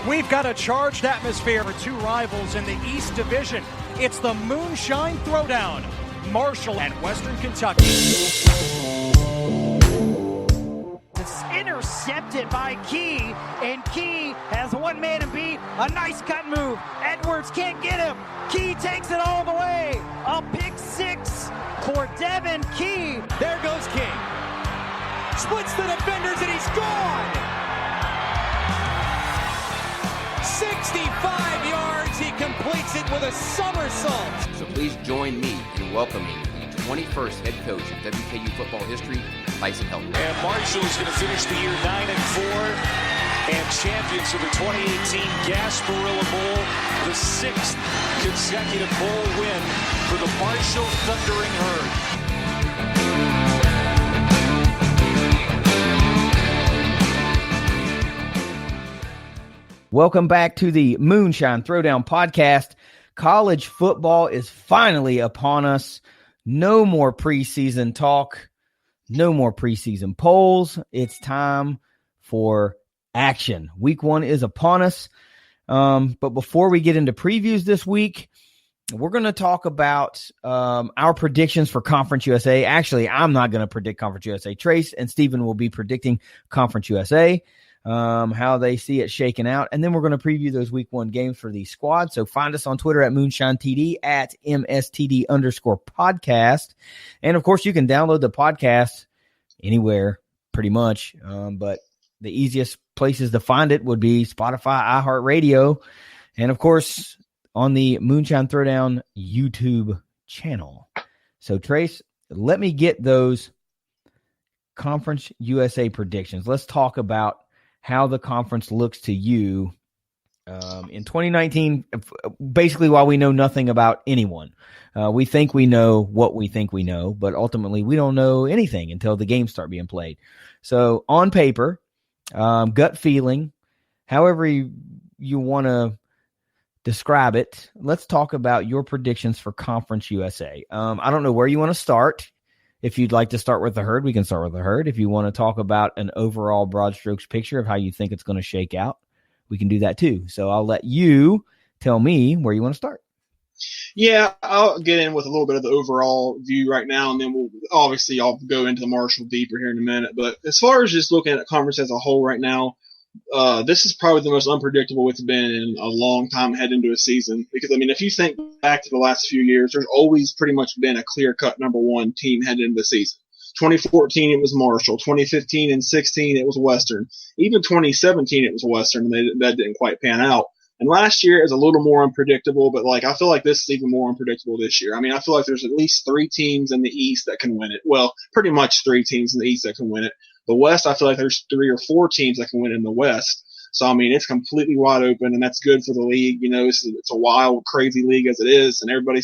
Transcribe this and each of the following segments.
We've got a charged atmosphere for two rivals in the East Division. It's the Moonshine Throwdown, Marshall and Western Kentucky. It's intercepted by Key, and Key has one man to beat. A nice cut move. Edwards can't get him. Key takes it all the way. A pick six for Devin Key. There goes Key. Splits the defenders and he's gone. 65 yards, he completes it with a somersault. So please join me in welcoming the 21st head coach in WKU football history, Tyson Helton. And Marshall is going to finish the year 9-4 and champions of the 2018 Gasparilla Bowl, the 6th consecutive bowl win for the Marshall Thundering Herd. Welcome back to the Moonshine Throwdown podcast. College football is finally upon us. No more preseason talk. No more preseason polls. It's time for action. Week 1 is upon us. But before we get into previews this week, we're going to talk about our predictions for Conference USA. Actually, I'm not going to predict Conference USA. Trace and Steven will be predicting Conference USA. How they see it shaking out. And then we're going to preview those week 1 games for the squad. So find us on Twitter at MoonshineTD, at MSTD_podcast. And of course, you can download the podcast anywhere pretty much. But the easiest places to find it would be Spotify, iHeartRadio, and of course on the Moonshine Throwdown YouTube channel. So Trace, let me get those Conference USA predictions. Let's talk about how the conference looks to you in 2019, basically while we know nothing about anyone. We think we know what we think we know, but ultimately we don't know anything until the games start being played. So on paper, gut feeling, however you want to describe it, let's talk about your predictions for Conference USA. I don't know where you want to start. If you'd like to start with the herd, we can start with the herd. If you want to talk about an overall broad strokes picture of how you think it's going to shake out, we can do that too. So I'll let you tell me where you want to start. Yeah, I'll get in with a little bit of the overall view right now, and then I'll go into the Marshall deeper here in a minute. But as far as just looking at the conference as a whole right now, this is probably the most unpredictable it's been in a long time heading into a season. Because, I mean, if you think back to the last few years, there's always pretty much been a clear-cut number one team heading into the season. 2014, it was Marshall. 2015 and 16, it was Western. Even 2017, it was Western, and that didn't quite pan out. And last year is a little more unpredictable, but I feel like this is even more unpredictable this year. I mean, I feel like there's at least 3 teams in the East that can win it. Well, pretty much 3 teams in the East that can win it. The West, I feel like there's 3 or 4 teams that can win in the West. So, I mean, it's completely wide open, and that's good for the league. You know, it's a wild, crazy league as it is, and everybody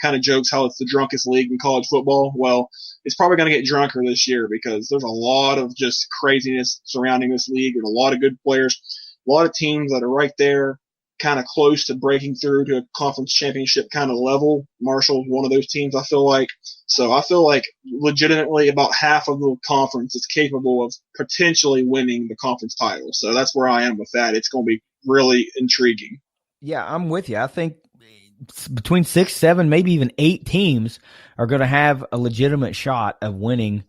kind of jokes how it's the drunkest league in college football. Well, it's probably going to get drunker this year because there's a lot of just craziness surrounding this league. There's a lot of good players, a lot of teams that are right there, kind of close to breaking through to a conference championship kind of level. Marshall's one of those teams, I feel like. So I feel like legitimately about half of the conference is capable of potentially winning the conference title. So that's where I am with that. It's going to be really intriguing. Yeah, I'm with you. I think between 6, 7, maybe even 8 teams are going to have a legitimate shot of winning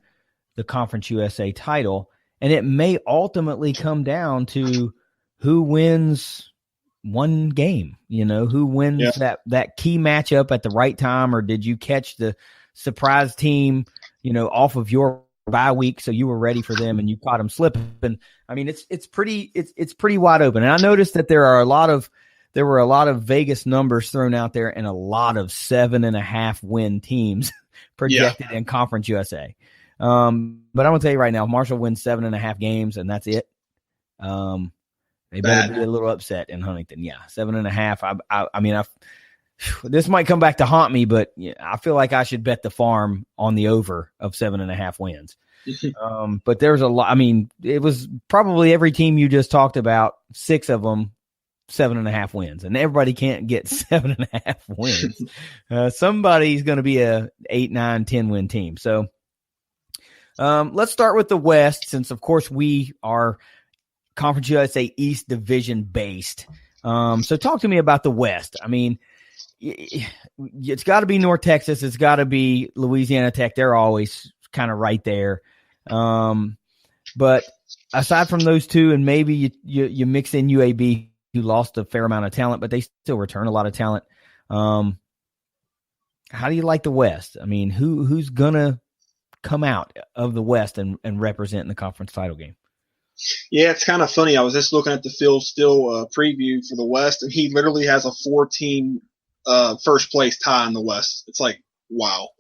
the Conference USA title. And it may ultimately come down to who wins one game, who wins that key matchup at the right time, or did you catch the surprise team, off of your bye week, so you were ready for them and you caught them slipping. I mean, it's pretty wide open. And I noticed that there were a lot of Vegas numbers thrown out there and a lot of 7.5 win teams projected in Conference USA. But I'm gonna tell you right now, Marshall wins 7.5 games, and that's it. They better be a little upset in Huntington. Yeah, 7.5. I mean, this might come back to haunt me, but I feel like I should bet the farm on the over of 7.5 wins. But there's a lot. I mean, it was probably every team you just talked about, 6 of them, 7.5 wins, and everybody can't get 7.5 wins. Somebody's going to be a 8, 9, 10 win team. So let's start with the West, since of course we are Conference USA East Division based. So talk to me about the West. I mean, it's got to be North Texas. It's got to be Louisiana Tech. They're always kind of right there. But aside from those two, and maybe you mix in UAB, who lost a fair amount of talent, but they still return a lot of talent. How do you like the West? I mean, who's gonna come out of the West and represent in the conference title game? Yeah, it's kind of funny. I was just looking at the Phil Steele preview for the West, and he literally has a 4-team first place tie in the West. It's like, wow,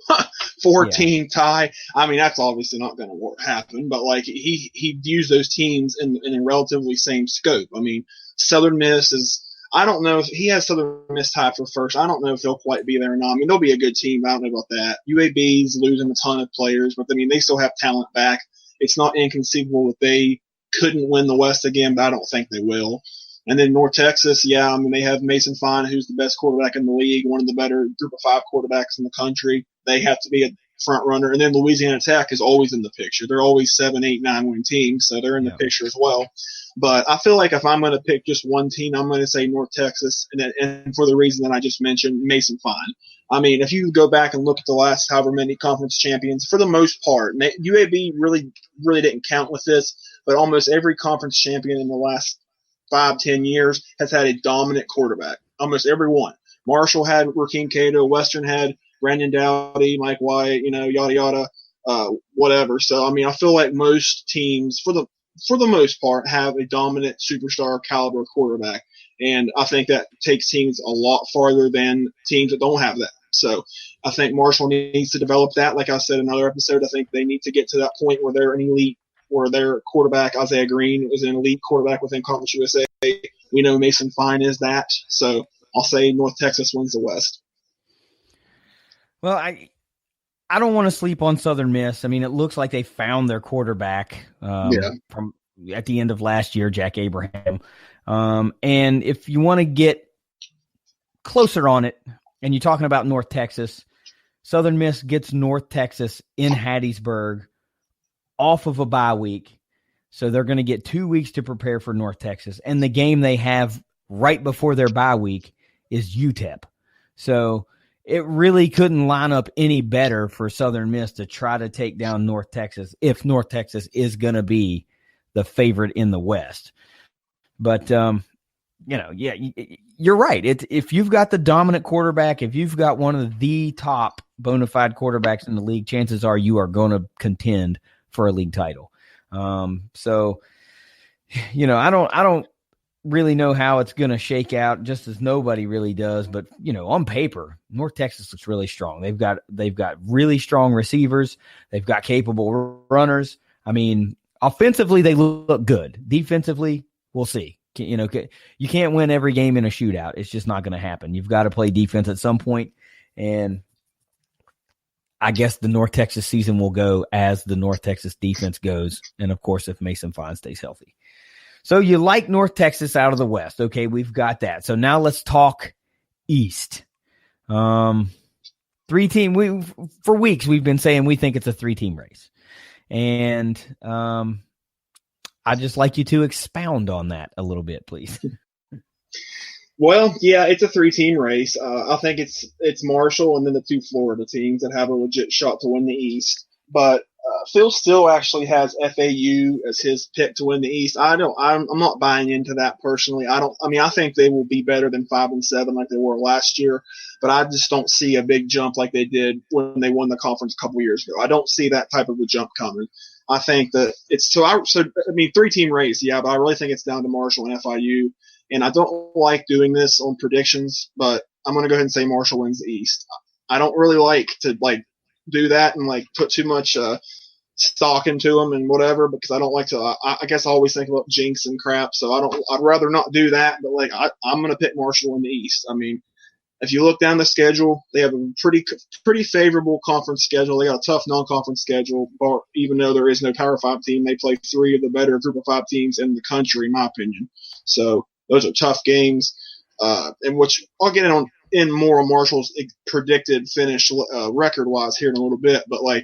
14 tie. I mean, that's obviously not going to happen, but like he views those teams in a relatively same scope. I mean, Southern Miss is. I don't know if he has Southern Miss tie for first. I don't know if they'll quite be there or not. I mean, they'll be a good team. I don't know about that. UAB's losing a ton of players, but I mean, they still have talent back. It's not inconceivable that they couldn't win the West again, but I don't think they will. And then North Texas, yeah, I mean, they have Mason Fine, who's the best quarterback in the league, one of the better group of 5 quarterbacks in the country. They have to be a front runner. And then Louisiana Tech is always in the picture. They're always 7, 8, 9 win teams, so they're in the picture as well. But I feel like if I'm going to pick just one team, I'm going to say North Texas, and for the reason that I just mentioned, Mason Fine. I mean, if you go back and look at the last however many conference champions, for the most part, UAB really didn't count with this, but almost every conference champion in the last 5-10 years has had a dominant quarterback. Almost every one. Marshall had Rakeem Cato, Western had Brandon Dowdy, Mike White, yada yada, whatever. So I mean, I feel like most teams, for the most part, have a dominant superstar caliber quarterback. And I think that takes teams a lot farther than teams that don't have that. So I think Marshall needs to develop that. Like I said in another episode, I think they need to get to that point where they're an elite, where their quarterback, Isaiah Green, is an elite quarterback within Conference USA. We know Mason Fine is that. So I'll say North Texas wins the West. Well, I don't want to sleep on Southern Miss. I mean, it looks like they found their quarterback from at the end of last year, Jack Abraham. And if you want to get closer on it, and you're talking about North Texas, Southern Miss gets North Texas in Hattiesburg off of a bye week. So they're going to get 2 weeks to prepare for North Texas. And the game they have right before their bye week is UTEP. So it really couldn't line up any better for Southern Miss to try to take down North Texas if North Texas is going to be the favorite in the West. But, you're right. If you've got the dominant quarterback, if you've got one of the top bona fide quarterbacks in the league, chances are you are going to contend for a league title. I don't really know how it's going to shake out, just as nobody really does. But, on paper, North Texas looks really strong. They've got really strong receivers. They've got capable runners. I mean, offensively, they look good. Defensively, we'll see. You can't win every game in a shootout. It's just not going to happen. You've got to play defense at some point. And I guess the North Texas season will go as the North Texas defense goes. And, of course, if Mason Fine stays healthy. So you like North Texas out of the West. Okay, we've got that. So now let's talk East. 3-team. For weeks we've been saying we think it's a 3-team race. And I'd just like you to expound on that a little bit, please. Well, yeah, it's a 3-team race. I think it's Marshall and then the 2 Florida teams that have a legit shot to win the East. But Phil still actually has FAU as his pick to win the East. I'm not buying into that personally. I think they will be better than 5-7 like they were last year, but I just don't see a big jump like they did when they won the conference a couple years ago. I don't see that type of a jump coming. I think that it's 3-team race, yeah, but I really think it's down to Marshall and FIU. And I don't like doing this on predictions, but I'm going to go ahead and say Marshall wins the East. I don't really like to do that and put too much stock into them and whatever, because I don't like to. I guess I always think about jinx and crap, so I'd rather not do that. But I'm going to pick Marshall in the East. I mean, if you look down the schedule, they have a pretty favorable conference schedule. They got a tough non-conference schedule, but even though there is no Power 5 team, they play 3 of the better Group of 5 teams in the country, in my opinion. So those are tough games, in which I'll get in more on Marshall's predicted finish record-wise here in a little bit. But, I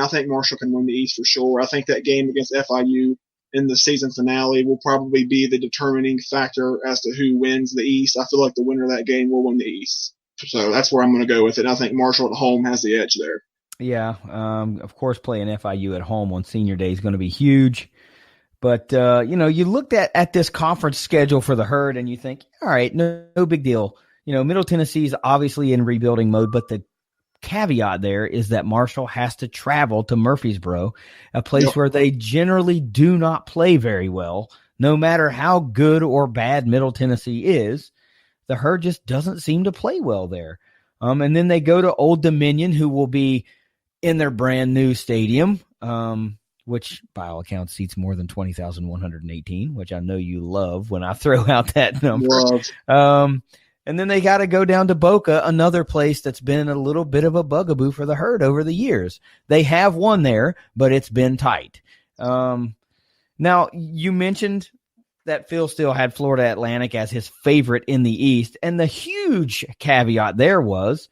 think Marshall can win the East for sure. I think that game against FIU in the season finale will probably be the determining factor as to who wins the East. I feel like the winner of that game will win the East. So that's where I'm going to go with it. I think Marshall at home has the edge there. Yeah, of course, playing FIU at home on Senior Day is going to be huge. But, you looked at this conference schedule for the Herd and you think, all right, no big deal. Middle Tennessee is obviously in rebuilding mode, but the caveat there is that Marshall has to travel to Murfreesboro, a place where they generally do not play very well, no matter how good or bad Middle Tennessee is. The Herd just doesn't seem to play well there. And then they go to Old Dominion, who will be in their brand new stadium, which by all accounts seats more than 20,118, which I know you love when I throw out that number. And then they got to go down to Boca, another place that's been a little bit of a bugaboo for the Herd over the years. They have won there, but it's been tight. Now, you mentioned that Phil still had Florida Atlantic as his favorite in the East, and the huge caveat there was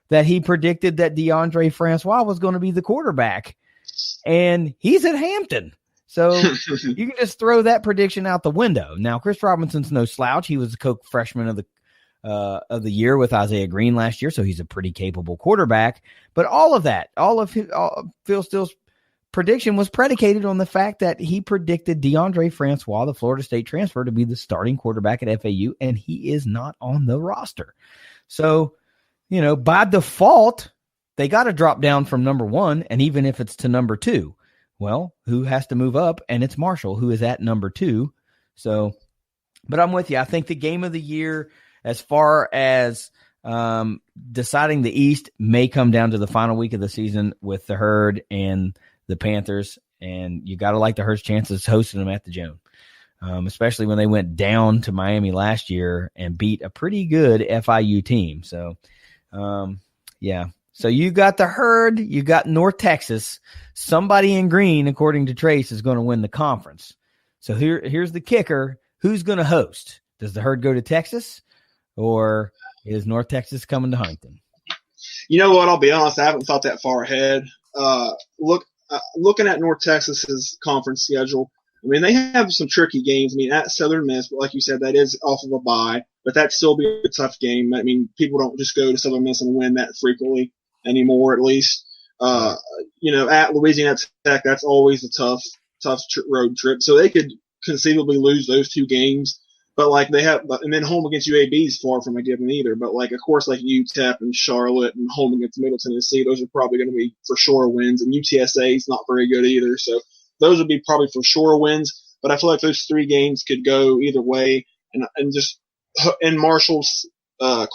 that he predicted that DeAndre Francois was going to be the quarterback, and he's at Hampton. So you can just throw that prediction out the window. Now, Chris Robinson's no slouch. He was the co-freshman of the year with Isaiah Green last year, so he's a pretty capable quarterback. But all of Phil Steele's prediction was predicated on the fact that he predicted DeAndre Francois, the Florida State transfer, to be the starting quarterback at FAU, and he is not on the roster. So, by default, they got to drop down from number 1, and even if it's to number 2, well, who has to move up? And it's Marshall, who is at number 2. So, but I'm with you. I think the game of the year, as far as deciding the East, may come down to the final week of the season with the Herd and the Panthers, and you got to like the Herd's chances hosting them at the Joan, especially when they went down to Miami last year and beat a pretty good FIU team. So, yeah. So you got the Herd, you got North Texas. Somebody in green, according to Trace, is going to win the conference. So here's the kicker. Who's going to host? Does the Herd go to Texas, or is North Texas coming to Huntington? You know what? I'll be honest. I haven't thought that far ahead. Looking at North Texas's conference schedule, I mean, they have some tricky games. I mean, at Southern Miss, but like you said, that is off of a bye, but that'd still be a tough game. I mean, people don't just go to Southern Miss and win that frequently anymore, at least. At Louisiana Tech, that's always a tough road trip. So they could conceivably lose those 2 games. But and then home against UAB is far from a given either. But of course, UTEP and Charlotte and home against Middle Tennessee, those are probably going to be for sure wins. And UTSA is not very good either. So those would be probably for sure wins. But I feel like those 3 games could go either way. And just in Marshall's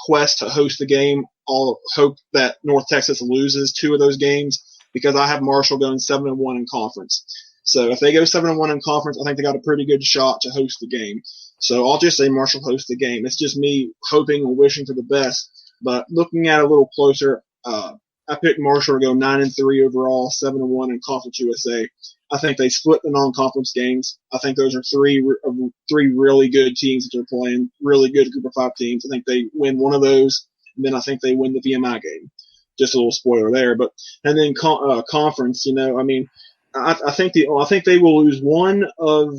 quest to host the game, I'll hope that North Texas loses 2 of those games, because I have Marshall going 7-1 in conference. So if they go 7-1 in conference, I think they got a pretty good shot to host the game. So I'll just say Marshall hosts the game. It's just me hoping and wishing for the best. But looking at it a little closer, I picked Marshall to go 9-3 overall, 7-1 in Conference USA. I think they split the non-conference games. I think those are three really good teams that they're playing, really good group of 5 teams. I think they win one of those, and then I think they win the VMI game. Just a little spoiler there. And then conference, I think they will lose one of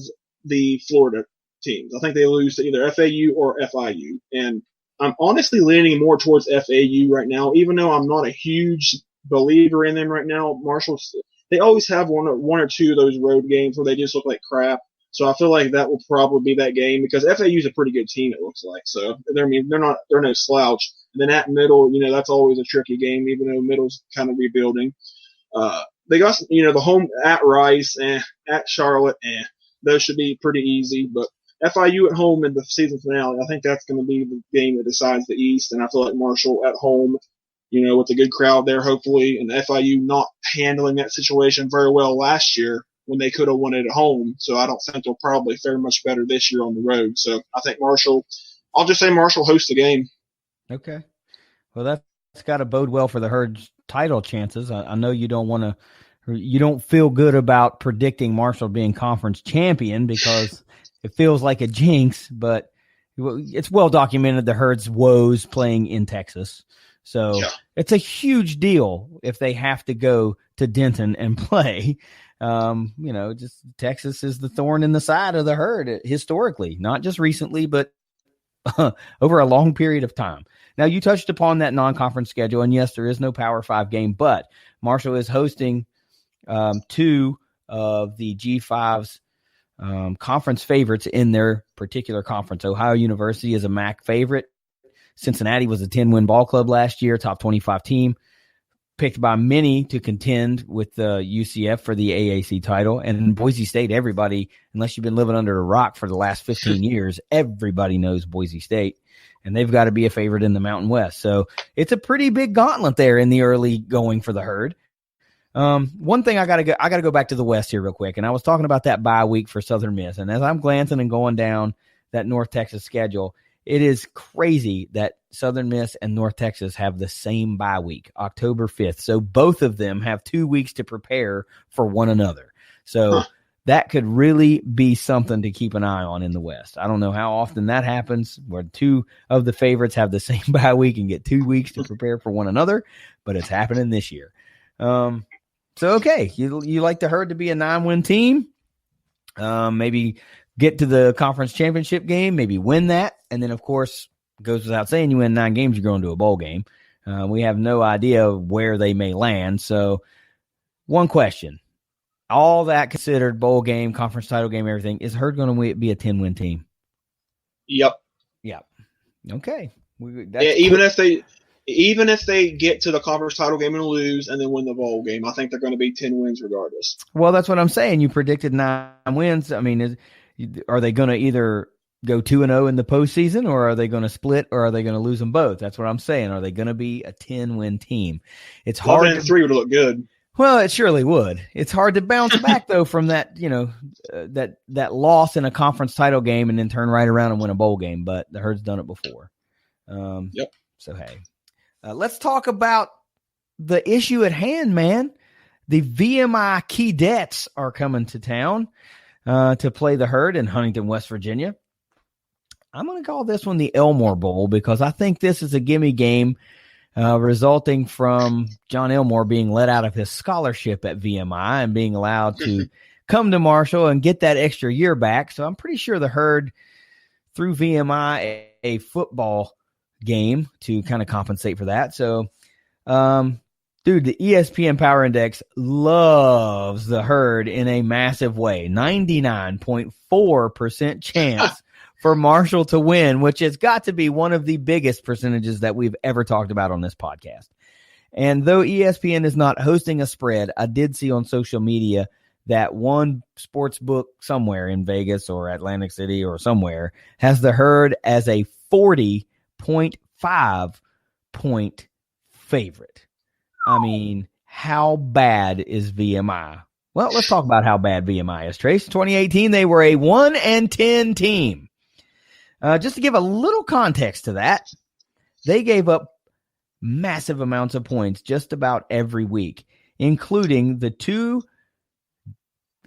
the Florida teams. I think they lose to either FAU or FIU. And I'm honestly leaning more towards FAU right now, even though I'm not a huge believer in them right now. Marshall's, they always have one or two of those road games where they just look like crap. So I feel like that will probably be that game, because FAU is a pretty good team, it looks like. So they're no slouch. And then at Middle, that's always a tricky game, even though Middle's kind of rebuilding. They got, the home at Rice and at Charlotte, those should be pretty easy. But FIU at home in the season finale, I think that's going to be the game that decides the East. And I feel like Marshall at home, with a good crowd there, hopefully, and FIU not handling that situation very well last year when they could have won it at home. So I don't think they'll probably fare much better this year on the road. So I think I'll just say Marshall hosts the game. Okay. Well, that's got to bode well for the Herd's title chances. I know you don't feel good about predicting Marshall being conference champion because it feels like a jinx, but it's well documented the Herd's woes playing in Texas. So It's a huge deal if they have to go to Denton and play. Just Texas is the thorn in the side of the herd historically, not just recently, but over a long period of time. Now, you touched upon that non-conference schedule, and yes, there is no Power 5 game, but Marshall is hosting two of the G5's conference favorites in their particular conference. Ohio University is a MAC favorite. Cincinnati was a 10-win ball club last year, top 25 team, picked by many to contend with the UCF for the AAC title. And Boise State, everybody, unless you've been living under a rock for the last 15 years, everybody knows Boise State, and they've got to be a favorite in the Mountain West. So it's a pretty big gauntlet there in the early going for the herd. One thing I gotta go back to the West here real quick. And I was talking about that bye week for Southern Miss. And as I'm glancing and going down that North Texas schedule, it is crazy that Southern Miss and North Texas have the same bye week, October 5th. So both of them have 2 weeks to prepare for one another. So that could really be something to keep an eye on in the West. I don't know how often that happens where two of the favorites have the same bye week and get 2 weeks to prepare for one another, but it's happening this year. Okay, you like the herd to be a 9-win team, maybe get to the conference championship game, maybe win that, and then, of course, goes without saying, you win 9 games, you're going to a bowl game. We have no idea where they may land. So one question, all that considered, bowl game, conference title game, everything, is herd going to be a 10-win team? Yep. Okay. Even if they get to the conference title game and lose and then win the bowl game, I think they're going to be 10 wins regardless. Well, that's what I'm saying. You predicted 9 wins. I mean, are they going to either go 2-0 in the postseason, or are they going to split, or are they going to lose them both? That's what I'm saying. Are they going to be a 10-win team? It's hard. 11-3 would look good. Well, it surely would. It's hard to bounce back though from that, that loss in a conference title game and then turn right around and win a bowl game. But the herd's done it before. Yep. So hey. Let's talk about the issue at hand, man. The VMI Keydets are coming to town to play the herd in Huntington, West Virginia. I'm going to call this one the Elmore Bowl because I think this is a gimme game resulting from John Elmore being let out of his scholarship at VMI and being allowed to come to Marshall and get that extra year back. So I'm pretty sure the herd threw VMI a football game to kind of compensate for that. So, dude, the ESPN Power Index loves the herd in a massive way. 99.4% chance for Marshall to win, which has got to be one of the biggest percentages that we've ever talked about on this podcast. And though ESPN is not hosting a spread, I did see on social media that one sports book somewhere in Vegas or Atlantic City or somewhere has the herd as a 40.5 point favorite. I mean, how bad is VMI? Well, let's talk about how bad VMI is, Trace. 2018, they were a 1-10 team. Just to give a little context to that, they gave up massive amounts of points just about every week, including the 2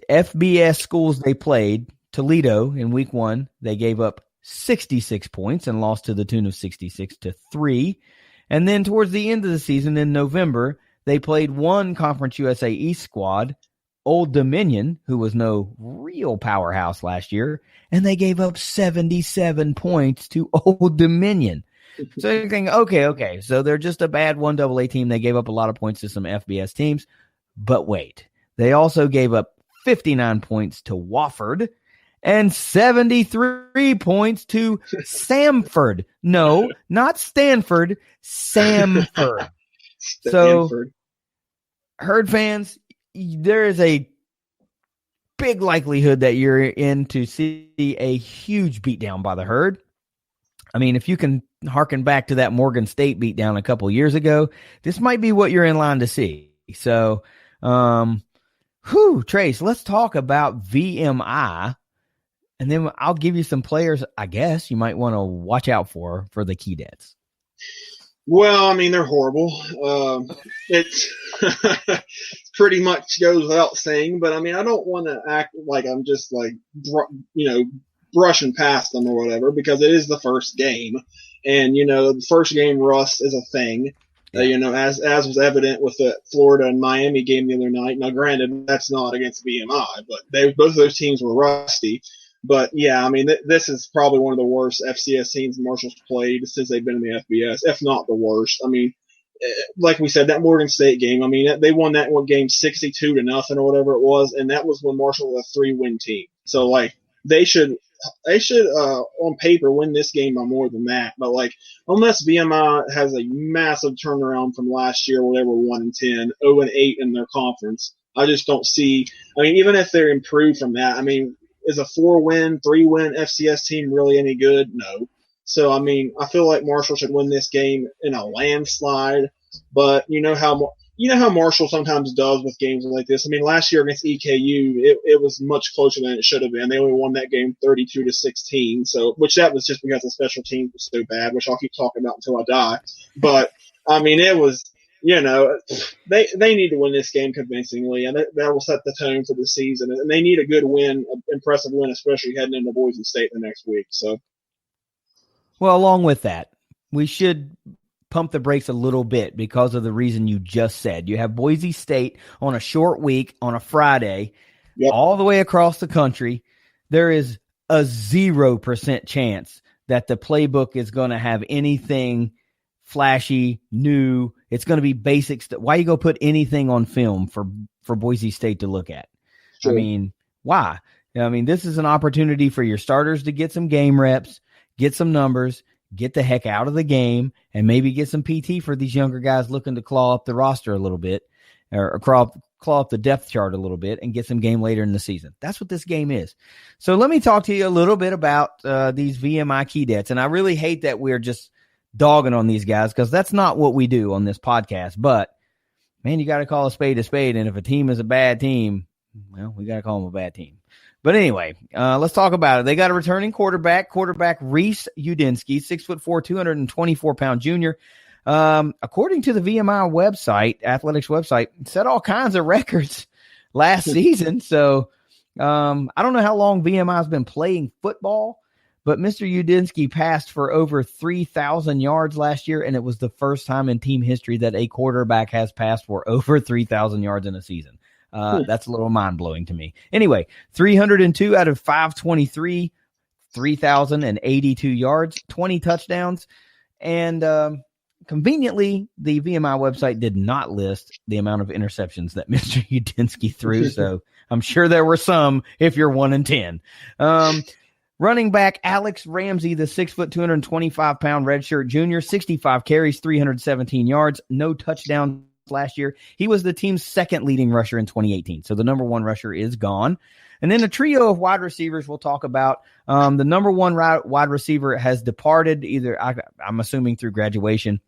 FBS schools they played. Toledo in week 1, they gave up 66 points and lost to the tune of 66-3. And then towards the end of the season in November, they played one Conference USA East squad, Old Dominion, who was no real powerhouse last year, and they gave up 77 points to Old Dominion. So you're thinking, okay, so they're just a bad 1AA team. They gave up a lot of points to some FBS teams. But wait, they also gave up 59 points to Wofford and 73 points to Samford. No, not Stanford, Samford. So, herd fans, there is a big likelihood that you're in to see a huge beatdown by the herd. I mean, if you can harken back to that Morgan State beatdown a couple years ago, this might be what you're in line to see. So, Trace, let's talk about VMI, and then I'll give you some players I guess you might want to watch out for the Keydets. Well, I mean, they're horrible. It's pretty much goes without saying, but I mean, I don't want to act like I'm just brushing past them or whatever, because it is the first game, and the first game rust is a thing. As was evident with the Florida and Miami game the other night. Now, granted, that's not against VMI, but both of those teams were rusty. But yeah, I mean, this is probably one of the worst FCS teams Marshall's played since they've been in the FBS, if not the worst. I mean, like we said, that Morgan State game, I mean, they won that one game 62-0 or whatever it was, and that was when Marshall was a 3-win team. So, like, they should on paper win this game by more than that. But, like, unless VMI has a massive turnaround from last year where they were 1-10, 0-8 in their conference, I just don't see. I mean, even if they're improved from that, I mean, is a 4-win, 3-win FCS team really any good? No. So, I mean, I feel like Marshall should win this game in a landslide. But you know how Marshall sometimes does with games like this. I mean, last year against EKU, it was much closer than it should have been. They only won that game 32-16. So, which that was just because the special teams was so bad, which I'll keep talking about until I die. But I mean, it was. They need to win this game convincingly, and that will set the tone for the season. And they need a good win, an impressive win, especially heading into Boise State the next week. So, well, along with that, we should pump the brakes a little bit because of the reason you just said. You have Boise State on a short week on a Friday, all the way across the country. There is a 0% chance that the playbook is going to have anything flashy, new. It's going to be basic stuff. Why you go put anything on film for Boise State to look at? Sure. I mean, why? I mean, this is an opportunity for your starters to get some game reps, get some numbers, get the heck out of the game, and maybe get some PT for these younger guys looking to claw up the roster a little bit, or claw up the depth chart a little bit and get some game later in the season. That's what this game is. So let me talk to you a little bit about these VMI key debts. And I really hate that we're just dogging on these guys because that's not what we do on this podcast. But, man, you got to call a spade. And if a team is a bad team, well, we got to call them a bad team. But anyway, let's talk about it. They got a returning quarterback Reese Udinsky, 6'4", 224-pound junior. According to the VMI website, athletics website, set all kinds of records last season. So I don't know how long VMI has been playing football, but Mr. Udinsky passed for over 3,000 yards last year, and it was the first time in team history that a quarterback has passed for over 3,000 yards in a season. That's a little mind-blowing to me. Anyway, 302 out of 523, 3,082 yards, 20 touchdowns, and conveniently, the VMI website did not list the amount of interceptions that Mr. Udinsky threw, so I'm sure there were some if you're 1-10. Running back Alex Ramsey, the 6', 225-pound redshirt junior, 65 carries, 317 yards, no touchdowns last year. He was the team's second leading rusher in 2018, so the number one rusher is gone. And then a trio of wide receivers we'll talk about. The number one wide receiver has departed, either I'm assuming through graduation,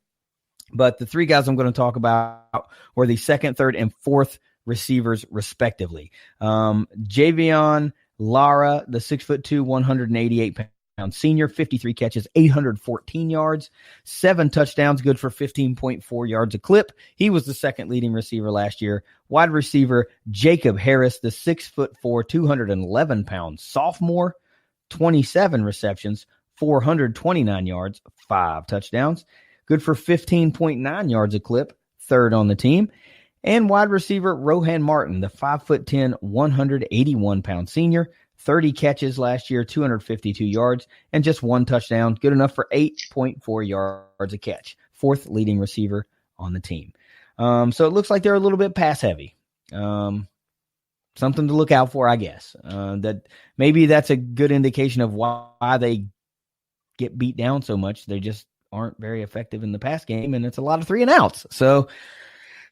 but the three guys I'm going to talk about were the second, third, and fourth receivers respectively. Javion Lara, the 6'2", 188-pound senior, 53 catches, 814 yards, 7 touchdowns, good for 15.4 yards a clip. He was the second leading receiver last year. Wide receiver Jacob Harris, the 6'4", 211-pound sophomore, 27 receptions, 429 yards, 5 touchdowns, good for 15.9 yards a clip, third on the team. And wide receiver Rohan Martin, the 5'10", 181-pound senior, 30 catches last year, 252 yards, and just 1 touchdown, good enough for 8.4 yards a catch. Fourth leading receiver on the team. So it looks like they're a little bit pass heavy. Something to look out for, I guess. That maybe that's a good indication of why they get beat down so much. They just aren't very effective in the pass game, and it's a lot of 3-and-outs. So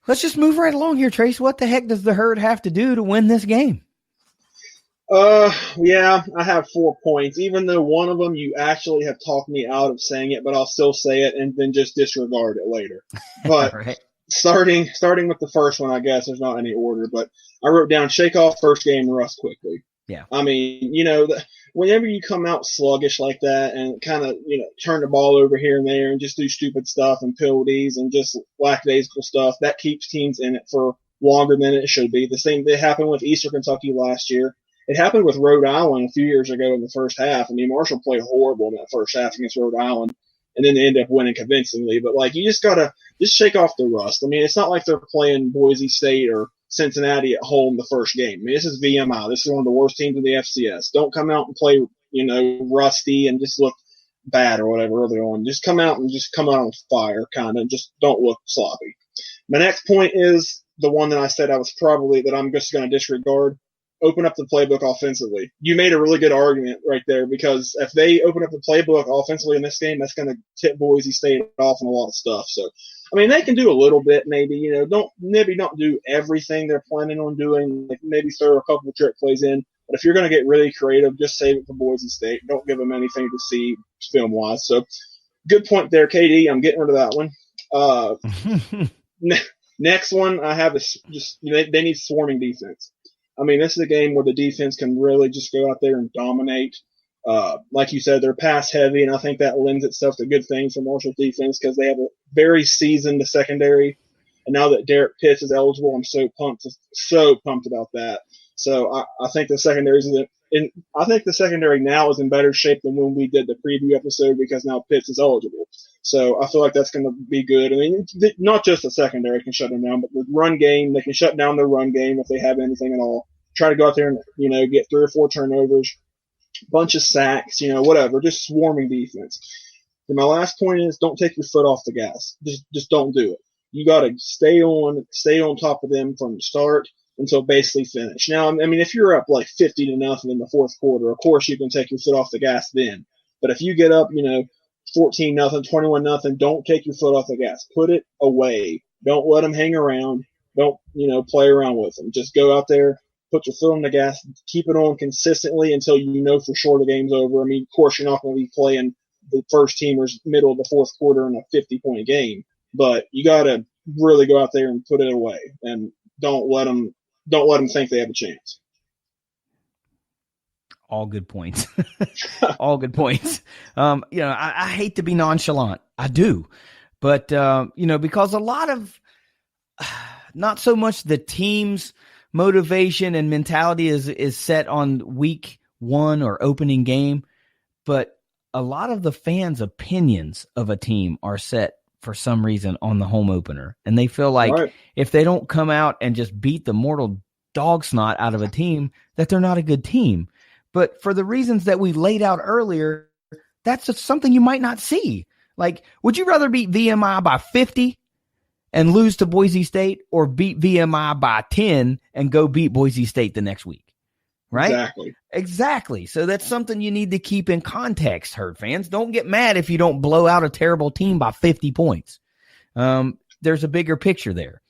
let's just move right along here, Trace. What the heck does the Herd have to do to win this game? Yeah, I have 4 points, even though one of them you actually have talked me out of saying it, but I'll still say it and then just disregard it later. But right. starting with the first one, I guess there's not any order, but I wrote down shake off first game rust quickly. Yeah. I mean, whenever you come out sluggish like that and kind of, turn the ball over here and there and just do stupid stuff and penalties and just lackadaisical stuff, that keeps teams in it for longer than it should be. The same thing happened with Eastern Kentucky last year. It happened with Rhode Island a few years ago in the first half. I mean, Marshall played horrible in that first half against Rhode Island. and then they end up winning convincingly. But like, you just gotta just shake off the rust. I mean, it's not like they're playing Boise State or Cincinnati at home the first game. I mean, this is VMI. This is one of the worst teams in the FCS. Don't come out and play, rusty and just look bad or whatever they're on. Just come out on fire, kind of. Just don't look sloppy. My next point is the one that I said that I'm just going to disregard. Open up the playbook offensively. You made a really good argument right there, because if they open up the playbook offensively in this game, that's going to tip Boise State off on a lot of stuff. So, I mean, they can do a little bit, maybe, don't do everything they're planning on doing. Like, maybe throw a couple of trick plays in. But if you're going to get really creative, just save it for Boise State. Don't give them anything to see film-wise. So, good point there, KD. I'm getting rid of that one. Next one I have is just they need swarming defense. I mean, this is a game where the defense can really just go out there and dominate. Like you said, they're pass heavy, and I think that lends itself to good things for Marshall's defense, because they have a very seasoned secondary. And now that Derek Pitts is eligible, I'm so pumped about that. So I think the secondary now is in better shape than when we did the preview episode, because now Pitts is eligible. So I feel like that's going to be good. I mean, not just the secondary can shut them down, but the run game, they can shut down their run game if they have anything at all. Try to go out there and, get 3 or 4 turnovers, bunch of sacks, whatever, just swarming defense. And my last point is, don't take your foot off the gas. Just don't do it. You got to stay on top of them from the start until basically finish. Now, I mean, if you're up like 50-0 in the fourth quarter, of course you can take your foot off the gas then. But if you get up, 14-0, 21-0, don't take your foot off the gas. Put it away. Don't let them hang around. Don't, play around with them. Just go out there, put your foot on the gas, keep it on consistently until for sure the game's over. I mean, of course, you're not going to be playing the first teamers middle of the fourth quarter in a 50-point game, but you got to really go out there and put it away, and don't let them think they have a chance. All good points. All good points. I hate to be nonchalant. I do. But, because a lot of, not so much the team's motivation and mentality is set on week 1 or opening game, but a lot of the fans' opinions of a team are set for some reason on the home opener. And they feel like if they don't come out and just beat the mortal dog snot out of a team, that they're not a good team. But for the reasons that we laid out earlier, that's just something you might not see. Like, would you rather beat VMI by 50 and lose to Boise State, or beat VMI by 10 and go beat Boise State the next week? Right? Exactly. So that's something you need to keep in context, Herd fans. Don't get mad if you don't blow out a terrible team by 50 points. There's a bigger picture there.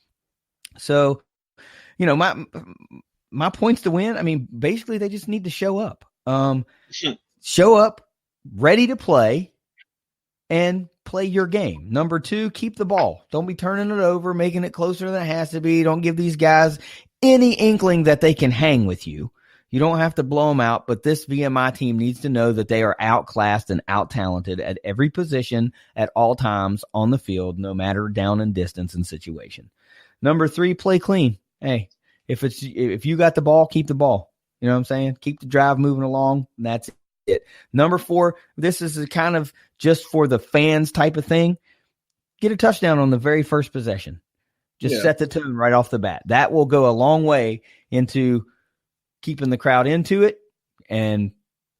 So, my points to win, I mean, basically they just need to show up. Show up, ready to play, and play your game. Number 2, keep the ball. Don't be turning it over, making it closer than it has to be. Don't give these guys any inkling that they can hang with you. You don't have to blow them out, but this VMI team needs to know that they are outclassed and out-talented at every position at all times on the field, no matter down and distance and situation. Number 3, play clean. Hey, if you got the ball, keep the ball. You know what I'm saying? Keep the drive moving along, and that's it. Number 4, this is kind of just for the fans type of thing. Get a touchdown on the very first possession. Just set the tone right off the bat. That will go a long way into keeping the crowd into it and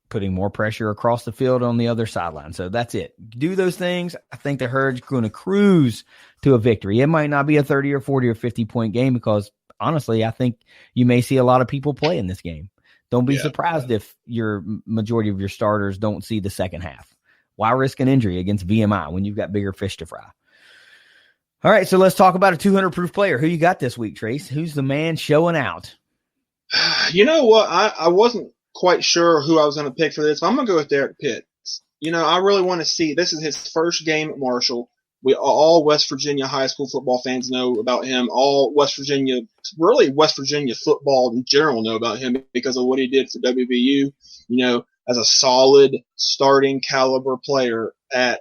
putting more pressure across the field on the other sideline. So that's it. Do those things. I think the Herd's going to cruise to a victory. It might not be a 30 or 40 or 50-point game, because honestly, I think you may see a lot of people play in this game. Don't be surprised if your majority of your starters don't see the second half. Why risk an injury against VMI when you've got bigger fish to fry? All right, so let's talk about a 200-proof player. Who you got this week, Trace? Who's the man showing out? You know what? I wasn't quite sure who I was going to pick for this. I'm going to go with Derek Pitts. I really want to see. This is his first game at Marshall. All West Virginia high school football fans know about him. All West Virginia football in general know about him because of what he did for WVU, as a solid starting caliber player at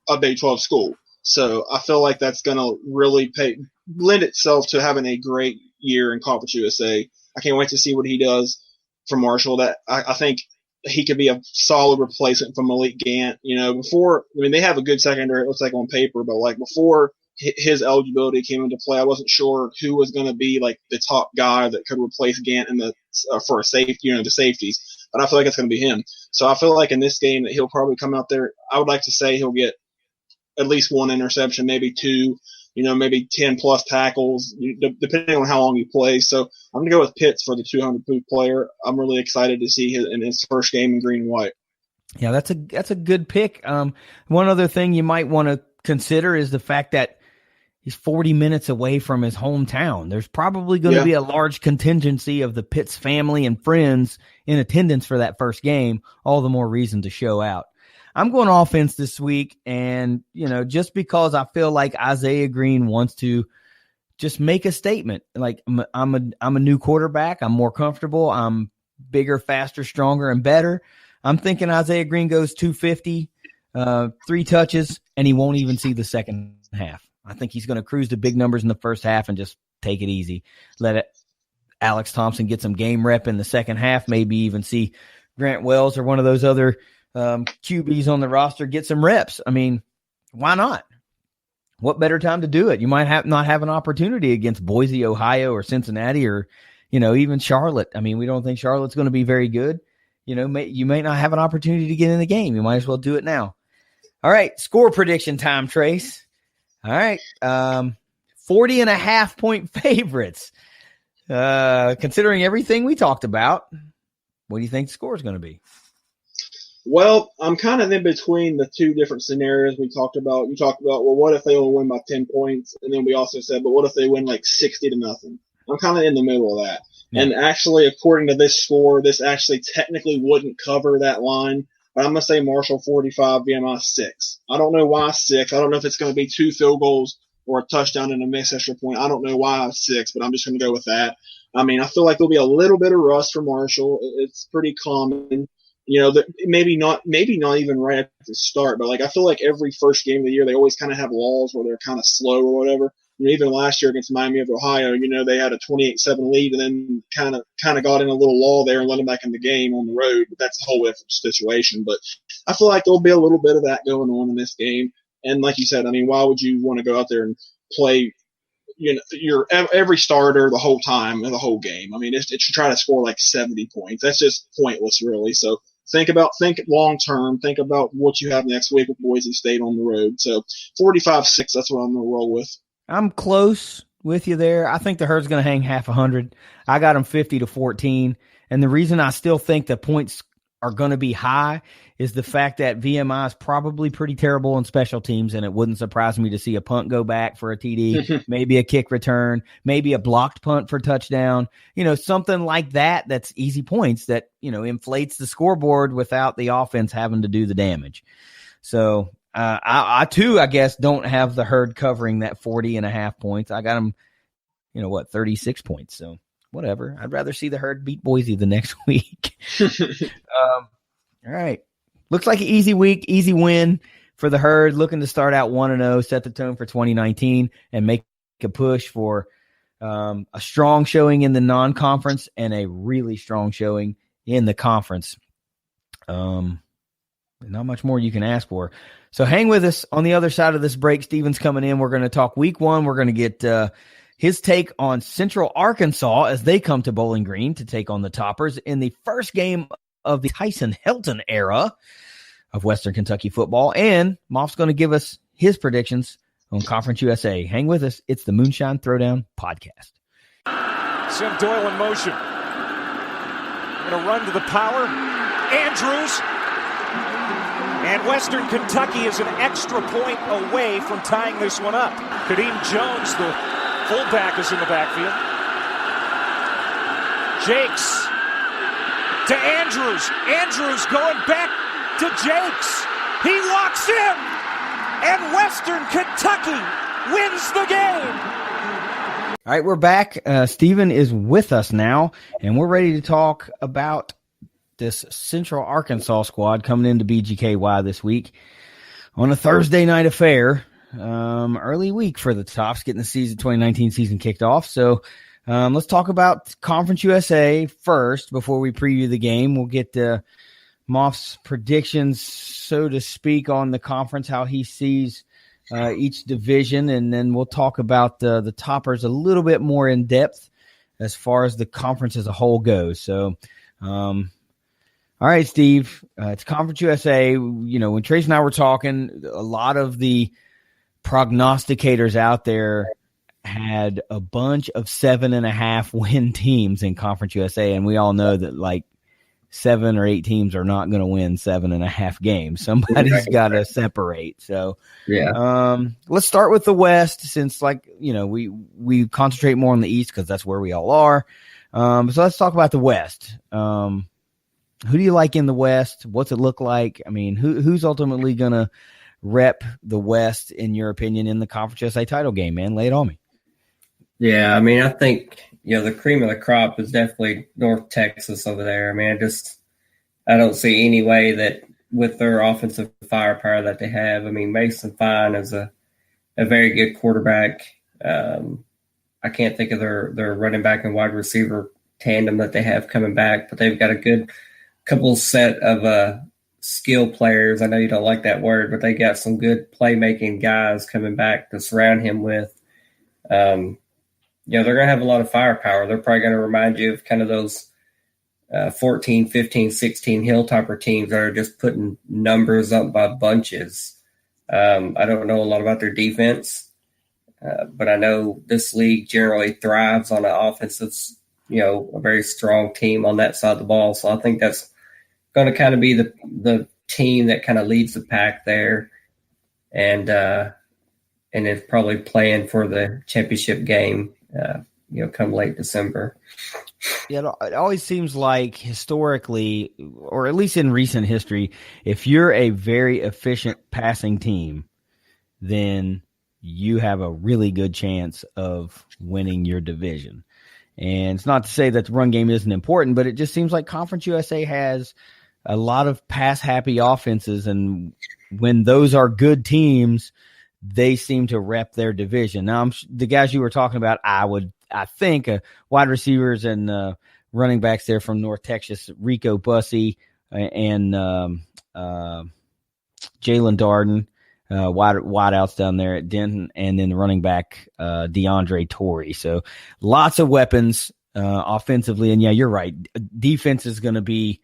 a Big 12 school. So I feel like that's going to really lend itself to having a great year in Conference USA. I can't wait to see what he does for Marshall. That I think he could be a solid replacement for Malik Gant. They have a good secondary, it looks like on paper, but like before his eligibility came into play, I wasn't sure who was going to be like the top guy that could replace Gant for a safety, the safeties. But I feel like it's going to be him. So I feel like in this game that he'll probably come out there. I would like to say he'll get at least one interception, maybe two, maybe 10 plus tackles, depending on how long he plays. So I'm going to go with Pitts for the 200-poop player. I'm really excited to see him in his first game in green and white. Yeah, that's a good pick. One other thing you might want to consider is the fact that he's 40 minutes away from his hometown. There's probably going to be a large contingency of the Pitts family and friends in attendance for that first game. All the more reason to show out. I'm going offense this week, and, just because I feel like Isaiah Green wants to just make a statement. Like, I'm a new quarterback. I'm more comfortable. I'm bigger, faster, stronger, and better. I'm thinking Isaiah Green goes 250, 3 touches, and he won't even see the second half. I think he's going to cruise to big numbers in the first half and just take it easy. Let Alex Thompson get some game rep in the second half, maybe even see Grant Wells or one of those other QBs on the roster get some reps. I mean, why not? What better time to do it? You might not have an opportunity against Boise, Ohio, or Cincinnati, or, even Charlotte. I mean, we don't think Charlotte's going to be very good. You may not have an opportunity to get in the game. You might as well do it now. All right. Score prediction time, Trace. All right. 40.5 point favorites. Considering everything we talked about, what do you think the score is going to be? Well, I'm kind of in between the two different scenarios we talked about. You talked about, well, what if they only win by 10 points? And then we also said, but what if they win like 60-0? I'm kind of in the middle of that. Yeah. And actually, according to this score, this actually technically wouldn't cover that line. But I'm going to say Marshall 45, VMI 6. I don't know why 6. I don't know if it's going to be 2 field goals or a touchdown and a missed extra point. I don't know why 6, but I'm just going to go with that. I mean, I feel like there'll be a little bit of rust for Marshall. It's pretty common. Maybe not even right at the start, but like I feel like every first game of the year they always kind of have lulls where they're kind of slow or whatever. Even last year against Miami of Ohio, they had a 28-7 lead and then kind of got in a little lull there and let them back in the game on the road. But that's a whole different situation. But I feel like there'll be a little bit of that going on in this game. And like you said, I mean, why would you want to go out there and play your every starter the whole time and the whole game? I mean, it should try to score like 70 points. That's just pointless, really. So think long term. Think about what you have next week with Boise State on the road. So 45-6, that's what I'm going to roll with. I'm close with you there. I think the Herd's going to hang half 100. I got them 50-14. And the reason I still think the points are going to be high is the fact that VMI is probably pretty terrible in special teams, and it wouldn't surprise me to see a punt go back for a TD, maybe a kick return, maybe a blocked punt for touchdown, something like that. That's easy points that, inflates the scoreboard without the offense having to do the damage. So I too, I guess, don't have the Herd covering that 40.5 points. I got them, 36 points. So whatever. I'd rather see the Herd beat Boise the next week. All right. Looks like an easy week, easy win for the Herd, looking to start out 1-0, set the tone for 2019, and make a push for a strong showing in the non-conference and a really strong showing in the conference. Not much more you can ask for. So hang with us on the other side of this break. Steven's coming in. We're going to talk week 1. We're going to get his take on Central Arkansas as they come to Bowling Green to take on the Toppers in the first game of the Tyson Helton era of Western Kentucky football. And Moff's going to give us his predictions on Conference USA. Hang with us. It's the Moonshine Throwdown podcast. Sim Doyle in motion. Going to run to the power. Andrews. And Western Kentucky is an extra point away from tying this one up. Kadeem Jones, the fullback, is in the backfield. Jakes to Andrews. Andrews going back to Jakes. He walks in, and Western Kentucky wins the game. All right, we're back. Steven is with us now, and we're ready to talk about this Central Arkansas squad coming into BGKY this week on a Thursday night affair. Early week for the Tops, getting the 2019 season kicked off. So let's talk about Conference USA first before we preview the game. We'll get Moff's predictions, so to speak, on the conference, how he sees each division, and then we'll talk about the toppers a little bit more in depth as far as the conference as a whole goes. So, all right, Steve, it's Conference USA. When Trace and I were talking, a lot of the prognosticators out there had a bunch of 7.5 win teams in Conference USA, and we all know that like 7 or 8 teams are not going to win 7.5 games. Somebody's got to separate. So, let's start with the West, since we concentrate more on the East because that's where we all are. So let's talk about the West. Who do you like in the West? What's it look like? I mean, who's ultimately going to rep the West, in your opinion, in the Conference USA title game, man? Lay it on me. Yeah, I mean, I think, the cream of the crop is definitely North Texas over there. I mean, I don't see any way that with their offensive firepower that they have. I mean, Mason Fine is a very good quarterback. I can't think of their running back and wide receiver tandem that they have coming back, but they've got a good couple set of skill players. I know you don't like that word, but they got some good playmaking guys coming back to surround him with. They're going to have a lot of firepower. They're probably going to remind you of kind of those 14, 15, 16 Hilltopper teams that are just putting numbers up by bunches. I don't know a lot about their defense, but I know this league generally thrives on an offense that's, a very strong team on that side of the ball. So I think that's going to kind of be the team that kind of leads the pack there, and is probably playing for the championship game, come late December. Yeah, it always seems like historically, or at least in recent history, if you're a very efficient passing team, then you have a really good chance of winning your division. And it's not to say that the run game isn't important, but it just seems like Conference USA has a lot of pass-happy offenses, and when those are good teams, they seem to rep their division. Now, the guys you were talking about, I think, wide receivers and running backs there from North Texas, Rico Bussey and Jalen Darden, wideouts down there at Denton, and then the running back DeAndre Torrey. So lots of weapons offensively. And yeah, you're right. Defense is going to be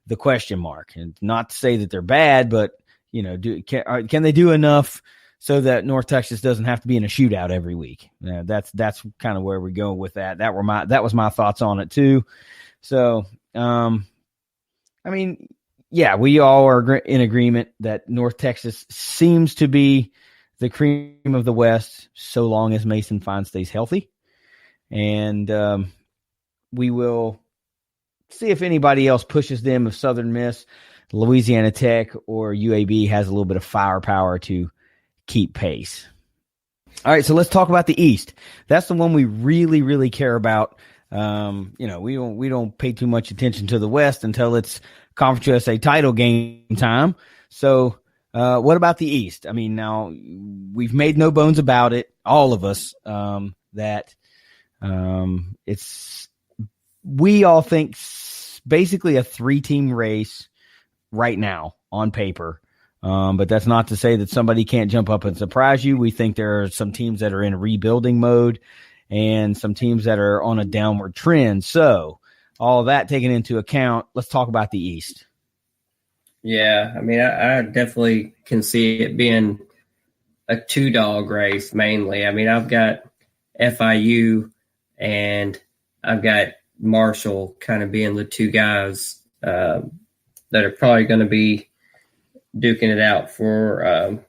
the question mark. And not to say that they're bad, but can they do enough so that North Texas doesn't have to be in a shootout every week? That's kind of where we go with that. That was my thoughts on it too. So, we all are in agreement that North Texas seems to be the cream of the West, so long as Mason Fine stays healthy. And we will see if anybody else pushes them, if Southern Miss, Louisiana Tech, or UAB has a little bit of firepower to keep pace. All right, so let's talk about the East. That's the one we really, really care about. We don't pay too much attention to the West until it's Conference USA title game time. So what about the East? I mean, now we've made no bones about it, all of us, that we all think basically a 3-team race right now on paper. But that's not to say that somebody can't jump up and surprise you. We think there are some teams that are in rebuilding mode and some teams that are on a downward trend. So all of that taken into account, let's talk about the East. Yeah, I mean, I definitely can see it being a 2-dog race mainly. I mean, I've got FIU and I've got Marshall kind of being the two guys that are probably going to be duking it out for,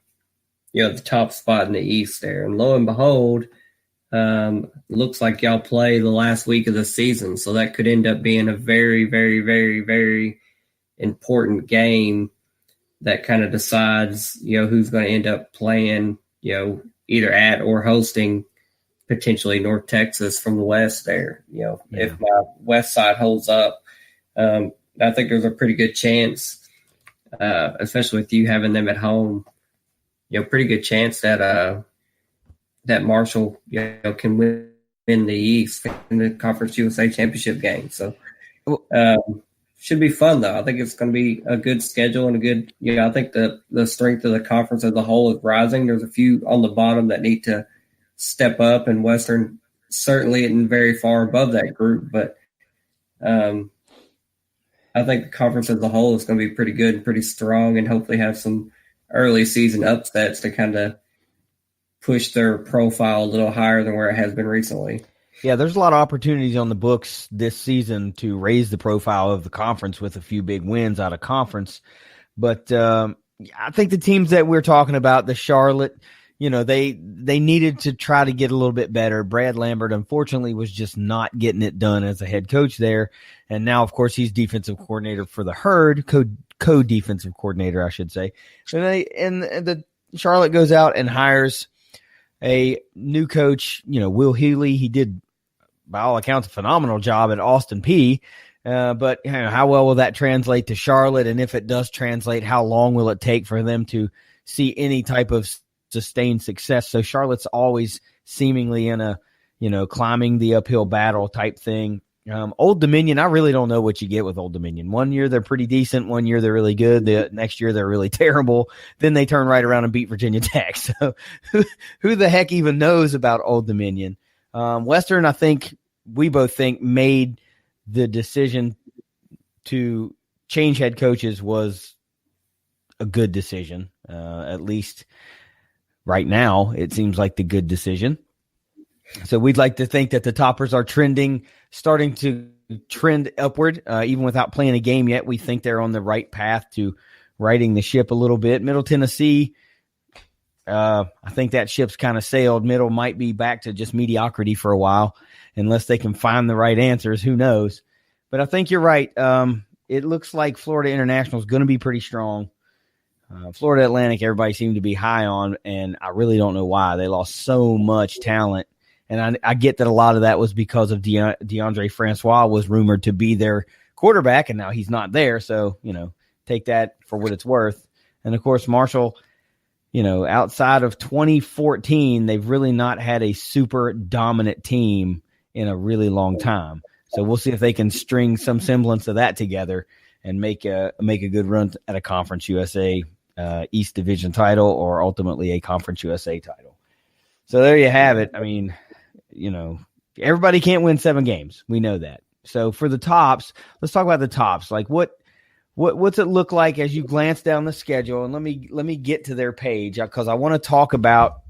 the top spot in the East there. And lo and behold, looks like y'all play the last week of the season. So that could end up being a very, very, very, very important game that kind of decides, who's going to end up playing, either at or hosting potentially North Texas from the West there. If my West side holds up, I think there's a pretty good chance, especially with you having them at home, pretty good chance that that Marshall can win the East in the Conference USA championship game. So should be fun, though. I think it's going to be a good schedule and a good, I think the strength of the conference as a whole is rising. There's a few on the bottom that need to step up, and Western certainly isn't very far above that group. But I think the conference as a whole is going to be pretty good and pretty strong, and hopefully have some early season upsets to kind of push their profile a little higher than where it has been recently. Yeah, there's a lot of opportunities on the books this season to raise the profile of the conference with a few big wins out of conference. But I think the teams that we're talking about, the Charlotte, they needed to try to get a little bit better. Brad Lambert, unfortunately, was just not getting it done as a head coach there. And now, of course, he's defensive coordinator for the Herd, co-defensive coordinator, I should say. And the Charlotte goes out and hires a new coach, Will Healy. He did, by all accounts, a phenomenal job at Austin Peay. But how well will that translate to Charlotte? And if it does translate, how long will it take for them to see any type of sustained success? So Charlotte's always seemingly in a, climbing the uphill battle type thing. Old Dominion, I really don't know what you get with Old Dominion. 1 year they're pretty decent. 1 year they're really good. The next year they're really terrible. Then they turn right around and beat Virginia Tech. So who the heck even knows about Old Dominion? Western, I think we both think, made the decision to change head coaches was a good decision. At least right now, it seems like the good decision. So we'd like to think that the Toppers are starting to trend upward, even without playing a game yet. We think they're on the right path to righting the ship a little bit. Middle Tennessee, I think that ship's kind of sailed. Middle might be back to just mediocrity for a while, unless they can find the right answers. Who knows? But I think you're right. It looks like Florida International is going to be pretty strong. Florida Atlantic, everybody seemed to be high on, and I really don't know why. They lost so much talent. And I get that a lot of that was because of DeAndre Francois was rumored to be their quarterback, and now he's not there. So, take that for what it's worth. And, of course, Marshall, outside of 2014, they've really not had a super dominant team in a really long time. So we'll see if they can string some semblance of that together and make a good run at a Conference USA East Division title, or ultimately a Conference USA title. So there you have it. I mean, everybody can't win 7 games. We know that. So for the Tops, let's talk about the Tops. Like what's it look like as you glance down the schedule? And let me get to their page, because I want to talk about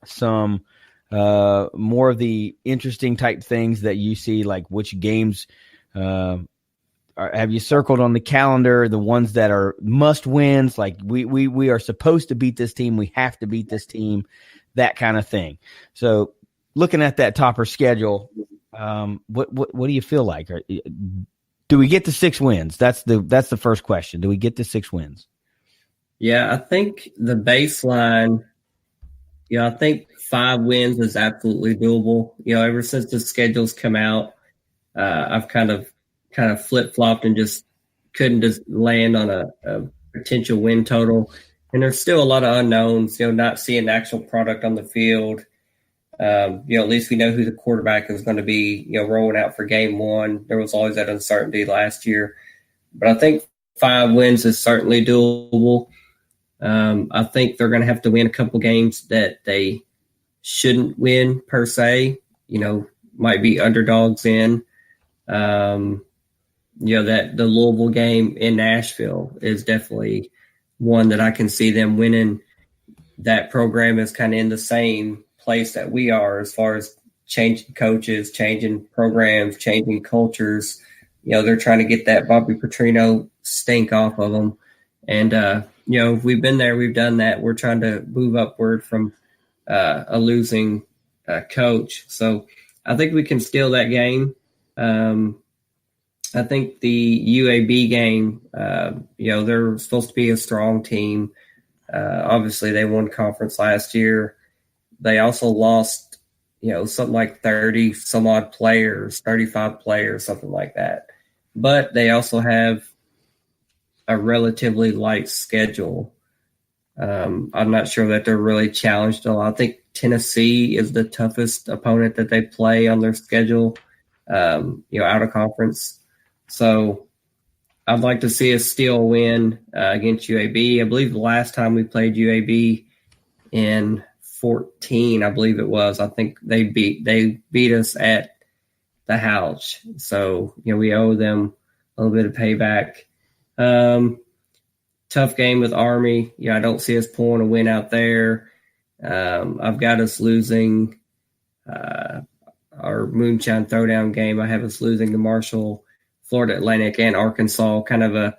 some more of the interesting type things that you see, like which games have you circled on the calendar, the ones that are must wins, like we are supposed to beat this team, we have to beat this team, that kind of thing. So looking at that Topper schedule, what do you feel like? Do we get to 6 wins? That's the first question. Do we get to 6 wins? Yeah, I think the baseline, I think 5 wins is absolutely doable. Ever since the schedules come out, I've kind of flip-flopped and just couldn't just land on a potential win total. And there's still a lot of unknowns, not seeing the actual product on the field. At least we know who the quarterback is going to be, rolling out for game 1. There was always that uncertainty last year. But I think 5 wins is certainly doable. I think they're going to have to win a couple games that they shouldn't win per se, might be underdogs in. That the Louisville game in Nashville is definitely one that I can see them winning. That program is kind of in the same place that we are as far as changing coaches, changing programs, changing cultures. They're trying to get that Bobby Petrino stink off of them. And, we've been there, we've done that. We're trying to move upward from a losing coach. So I think we can steal that game. I think the UAB game, they're supposed to be a strong team. Obviously, they won conference last year. They also lost, something like 30 some odd players, 35 players, something like that. But they also have a relatively light schedule. I'm not sure that they're really challenged a lot. I think Tennessee is the toughest opponent that they play on their schedule, out of conference. So I'd like to see us still win against UAB. I believe the last time we played UAB in 14, I believe it was. I think they beat us at the house. So, we owe them a little bit of payback. Tough game with Army. I don't see us pulling a win out there. I've got us losing our Moonshine Throwdown game. I have us losing to Marshall, Florida Atlantic, and Arkansas, kind of a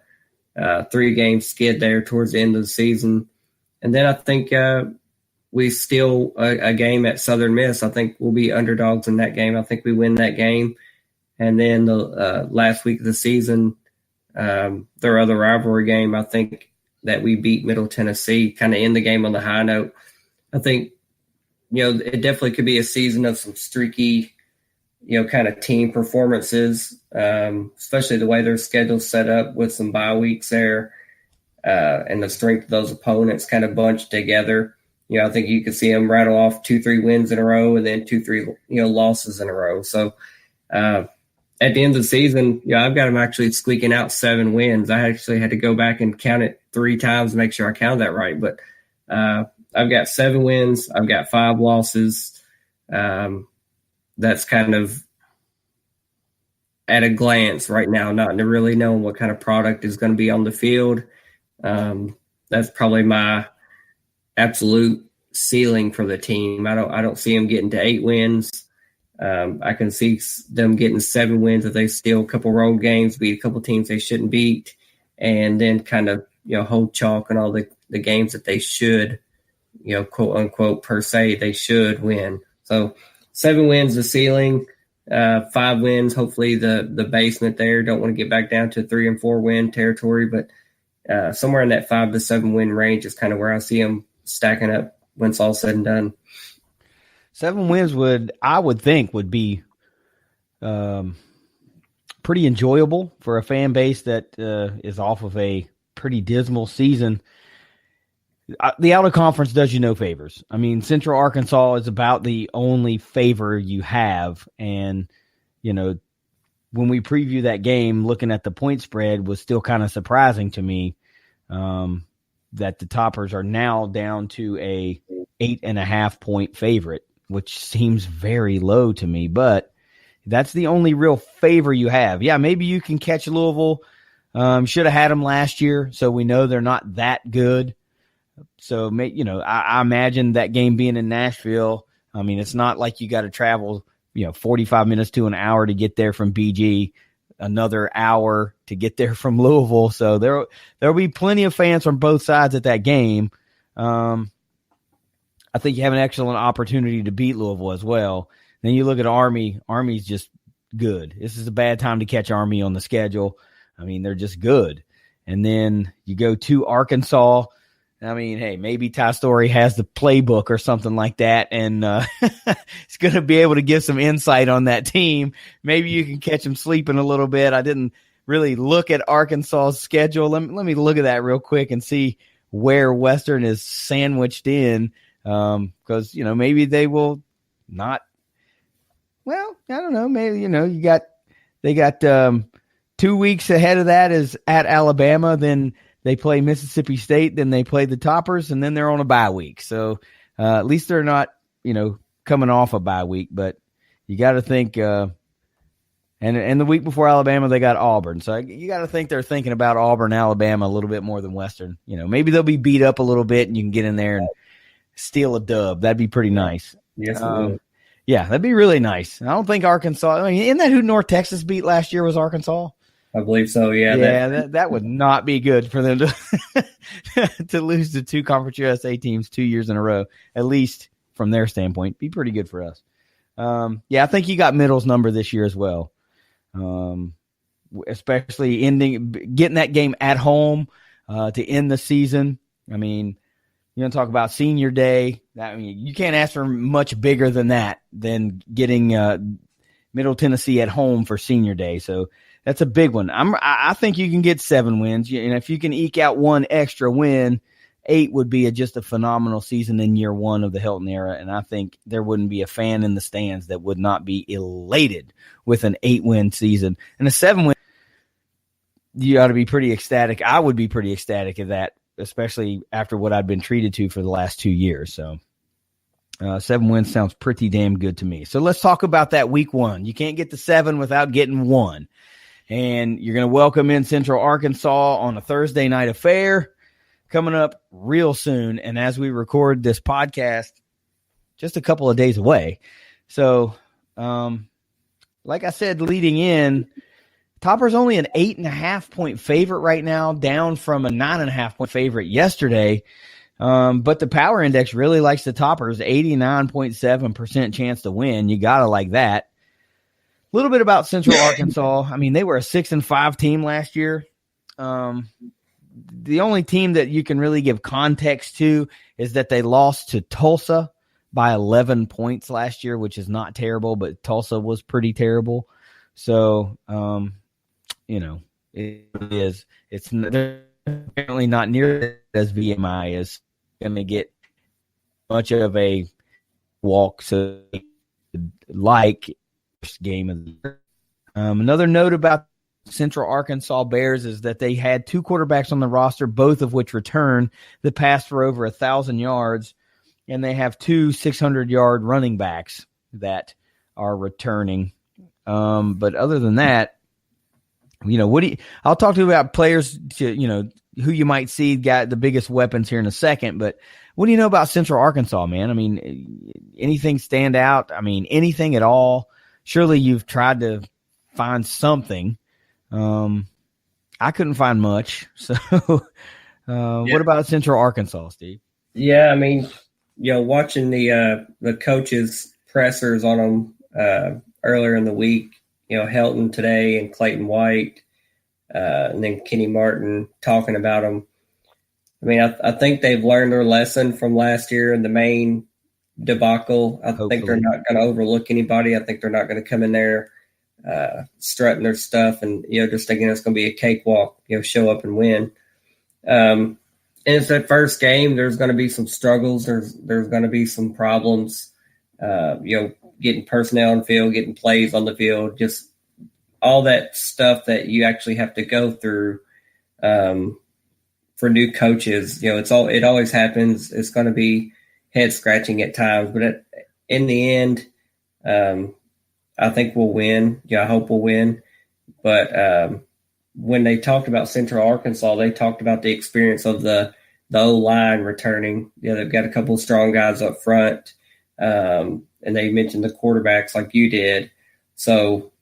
3-game skid there towards the end of the season. And then I think we steal a game at Southern Miss. I think we'll be underdogs in that game. I think we win that game. And then the last week of the season, their other rivalry game, I think that we beat Middle Tennessee, kind of end the game on the high note. I think, it definitely could be a season of some streaky, kind of team performances, especially the way their schedule's set up with some bye weeks there, and the strength of those opponents kind of bunched together. I think you could see them rattle off 2-3 wins in a row and then 2-3, losses in a row. So at the end of the season, I've got them actually squeaking out 7 wins. I actually had to go back and count it 3 times to make sure I counted that right. But I've got 7 wins. I've got 5 losses. That's kind of at a glance right now, not really knowing what kind of product is going to be on the field. That's probably my absolute ceiling for the team. I don't see them getting to 8 wins. I can see them getting 7 wins if they steal a couple road games, beat a couple teams they shouldn't beat, and then kind of hold chalk on all the games that they should, quote unquote per se, they should win. So 7 wins the ceiling, 5 wins hopefully the basement there. Don't want to get back down to 3 and 4 win territory, but somewhere in that 5 to 7 win range is kind of where I see them stacking up when it's all said and done. 7 wins I would think would be pretty enjoyable for a fan base that is off of a pretty dismal season. The out of conference does you no favors. I mean, Central Arkansas is about the only favor you have. And, when we preview that game, looking at the point spread was still kind of surprising to me that the Toppers are now down to a 8.5 point favorite, which seems very low to me, but that's the only real favor you have. Yeah, maybe you can catch Louisville. Should have had them last year, so we know they're not that good. So, I imagine that game being in Nashville, I mean, it's not like you got to travel, 45 minutes to an hour to get there from BG, another hour to get there from Louisville. So there'll be plenty of fans from both sides at that game. I think you have an excellent opportunity to beat Louisville as well. Then you look at Army. Army's just good. This is a bad time to catch Army on the schedule. I mean, they're just good. And then you go to Arkansas. I mean, hey, maybe Ty Story has the playbook or something like that, and he's going to be able to give some insight on that team. Maybe you can catch him sleeping a little bit. I didn't really look at Arkansas's schedule. Let me look at that real quick and see where Western is sandwiched in, because maybe they will not. Well, I don't know. Maybe they got 2 weeks ahead of that is at Alabama, then they play Mississippi State, then they play the Toppers, and then they're on a bye week. So at least they're not, coming off a bye week. But you got to think, and the week before Alabama, they got Auburn. So you got to think they're thinking about Auburn, Alabama a little bit more than Western. Maybe they'll be beat up a little bit, and you can get in there and steal a dub. That'd be pretty nice. Yes, yeah, that'd be really nice. I don't think Arkansas. I mean, isn't that who North Texas beat last year? Was Arkansas? I believe so. Yeah. That would not be good for them to to lose to 2 Conference USA teams 2 years in a row. At least from their standpoint, be pretty good for us. I think you got Middle's number this year as well. Especially getting that game at home to end the season. I mean, you're going to talk about Senior Day. I mean, you can't ask for much bigger than that, than getting Middle Tennessee at home for Senior Day. So that's a big one. I think you can get 7 wins. And if you can eke out 1 extra win, 8 would be just a phenomenal season in year 1 of the Hilton era. And I think there wouldn't be a fan in the stands that would not be elated with an 8-win season. And a 7-win, you ought to be pretty ecstatic. I would be pretty ecstatic at that, especially after what I've been treated to for the last 2 years. So 7 wins sounds pretty damn good to me. So let's talk about that week 1. You can't get to 7 without getting 1. And you're going to welcome in Central Arkansas on a Thursday night affair coming up real soon. And as we record this podcast, just a couple of days away. So, like I said, leading in, Topper's only an 8.5 point favorite right now, down from a 9.5 point favorite yesterday. But the power index really likes the Toppers, 89.7% chance to win. You got to like that. A little bit about Central Arkansas. I mean, they were a 6-5 team last year. The only team that you can really give context to is that they lost to Tulsa by 11 points last year, which is not terrible, but Tulsa was pretty terrible. So, it is. It's apparently not near as VMI is going to get much of a walk. So, like game of the year. Another note about Central Arkansas Bears is that they had 2 quarterbacks on the roster, both of which return the pass for over 1,000 yards, and they have 2 600-yard running backs that are returning. But other than that, I'll talk to you about players to, who you might see got the biggest weapons here in a second, but what do you know about Central Arkansas, man? I mean, anything stand out? I mean, anything at all? Surely you've tried to find something. I couldn't find much. So what about Central Arkansas, Steve? Yeah, I mean, watching the coaches' pressers on them earlier in the week, Helton today and Clayton White, and then Kenny Martin talking about them. I mean, I think they've learned their lesson from last year in the main debacle. Hopefully. Think they're not going to overlook anybody. I think they're not going to come in there strutting their stuff and, just thinking it's going to be a cakewalk, show up and win. And it's that first game. There's going to be some struggles. There's going to be some problems, getting personnel on the field, getting plays on the field, just all that stuff that you actually have to go through for new coaches. It always happens. It's going to be head scratching at times, but in the end, I think we'll win. I hope we'll win. But when they talked about Central Arkansas, they talked about the experience of the O-line returning. They've got a couple of strong guys up front, and they mentioned the quarterbacks like you did. So,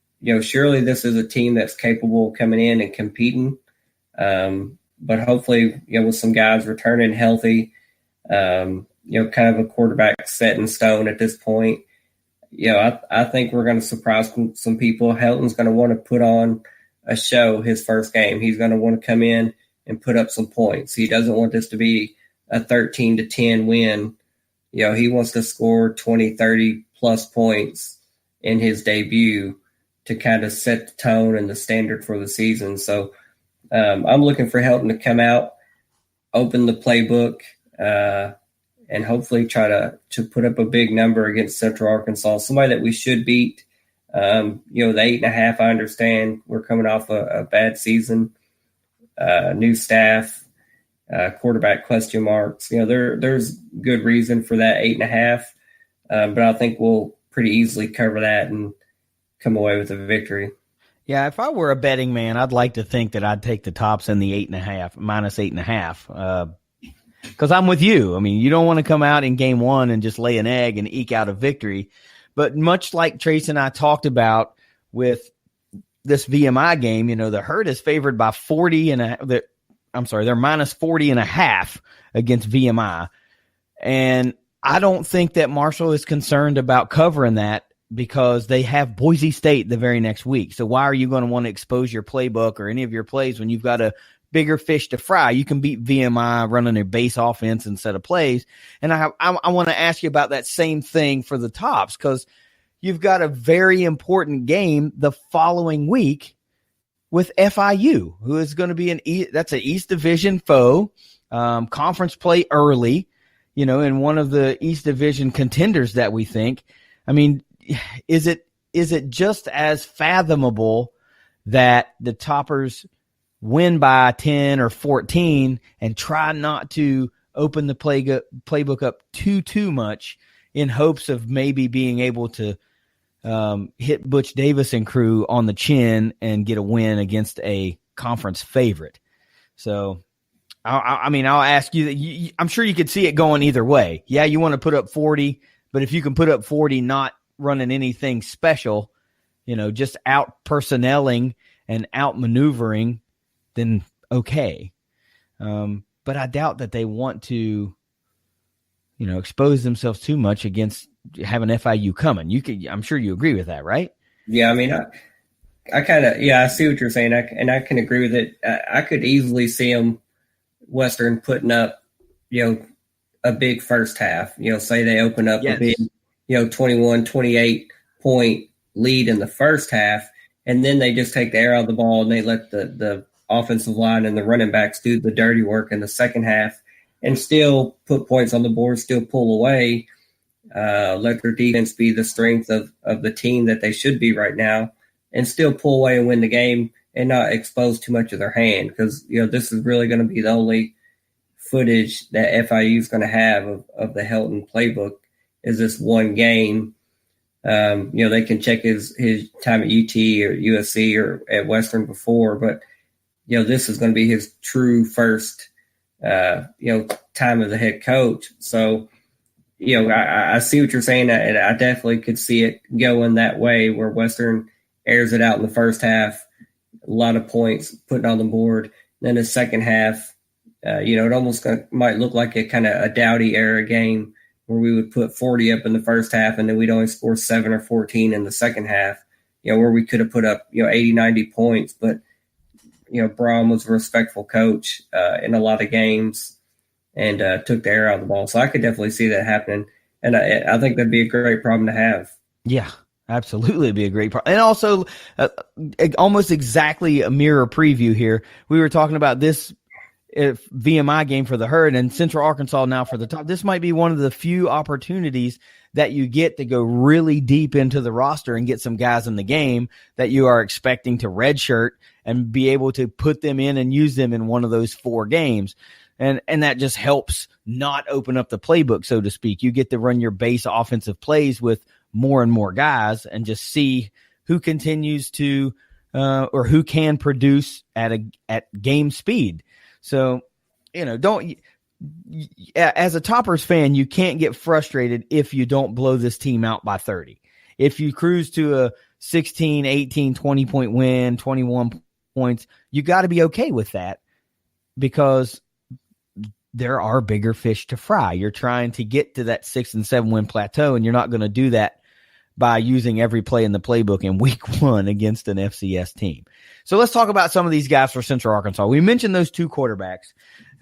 surely this is a team that's capable of coming in and competing. But hopefully, with some guys returning healthy, kind of a quarterback set in stone at this point. I think we're going to surprise some people. Helton's going to want to put on a show his first game. He's going to want to come in and put up some points. He doesn't want this to be a 13-10 win. He wants to score 20, 30 plus points in his debut to kind of set the tone and the standard for the season. So I'm looking for Helton to come out, open the playbook, and hopefully try to put up a big number against Central Arkansas, somebody that we should beat. The 8.5, I understand we're coming off a bad season, new staff, quarterback question marks. There's good reason for that 8.5, but I think we'll pretty easily cover that and come away with a victory. Yeah, if I were a betting man, I'd like to think that I'd take the Tops in the 8.5, minus 8.5. Because I'm with you. I mean, you don't want to come out in game 1 and just lay an egg and eke out a victory. But much like Trace and I talked about with this VMI game, the Herd is favored by 40 they're minus 40.5 against VMI. And I don't think that Marshall is concerned about covering that because they have Boise State the very next week. So why are you going to want to expose your playbook or any of your plays when you've got a bigger fish to fry? You can beat VMI running a base offense instead of plays. And I want to ask you about that same thing for the Tops, because you've got a very important game the following week with FIU, who is going to be that's an East Division foe, conference play early, in one of the East Division contenders that we think. I mean, is it just as fathomable that the Toppers win by 10 or 14 and try not to open the playbook up too much in hopes of maybe being able to hit Butch Davis and crew on the chin and get a win against a conference favorite. So, I'll ask you, I'm sure you could see it going either way. Yeah, you want to put up 40, but if you can put up 40 not running anything special, just out personnelling and out maneuvering, then okay. But I doubt that they want to, expose themselves too much against having FIU coming. I'm sure you agree with that, right? Yeah, I mean, I kind of, I see what you're saying, and I can agree with it. I could easily see them, Western, putting up, a big first half. Say they open up a big, 21, 28 point lead in the first half, and then they just take the air out of the ball and they let the offensive line and the running backs do the dirty work in the second half and still put points on the board, still pull away, let their defense be the strength of the team that they should be right now, and still pull away and win the game and not expose too much of their hand, because, this is really going to be the only footage that FIU is going to have of the Helton playbook is this one game. They can check his time at UT or USC or at Western before, but, this is going to be his true first, time as a head coach. So, I see what you're saying, and I definitely could see it going that way where Western airs it out in the first half, a lot of points putting on the board. Then the second half, it almost might look like a kind of a Dowdy era game where we would put 40 up in the first half and then we'd only score 7 or 14 in the second half, where we could have put up, 80, 90 points. But, Braun was a respectful coach in a lot of games and took the air out of the ball. So I could definitely see that happening. And I think that'd be a great problem to have. Yeah, absolutely. It'd be a great problem. And also almost exactly a mirror preview here. We were talking about this VMI game for the Herd and Central Arkansas now for the top. This might be one of the few opportunities that you get to go really deep into the roster and get some guys in the game that you are expecting to redshirt and be able to put them in and use them in one of those 4 games. And that just helps not open up the playbook, so to speak. You get to run your base offensive plays with more and more guys and just see who continues to or who can produce at game speed. So, as a Toppers fan, you can't get frustrated if you don't blow this team out by 30. If you cruise to a 16, 18, 20-point win, 21 points, you got to be okay with that because there are bigger fish to fry. You're trying to get to that 6 and 7 win plateau, and you're not going to do that by using every play in the playbook in week 1 against an FCS team. So let's talk about some of these guys for Central Arkansas. We mentioned those 2 quarterbacks.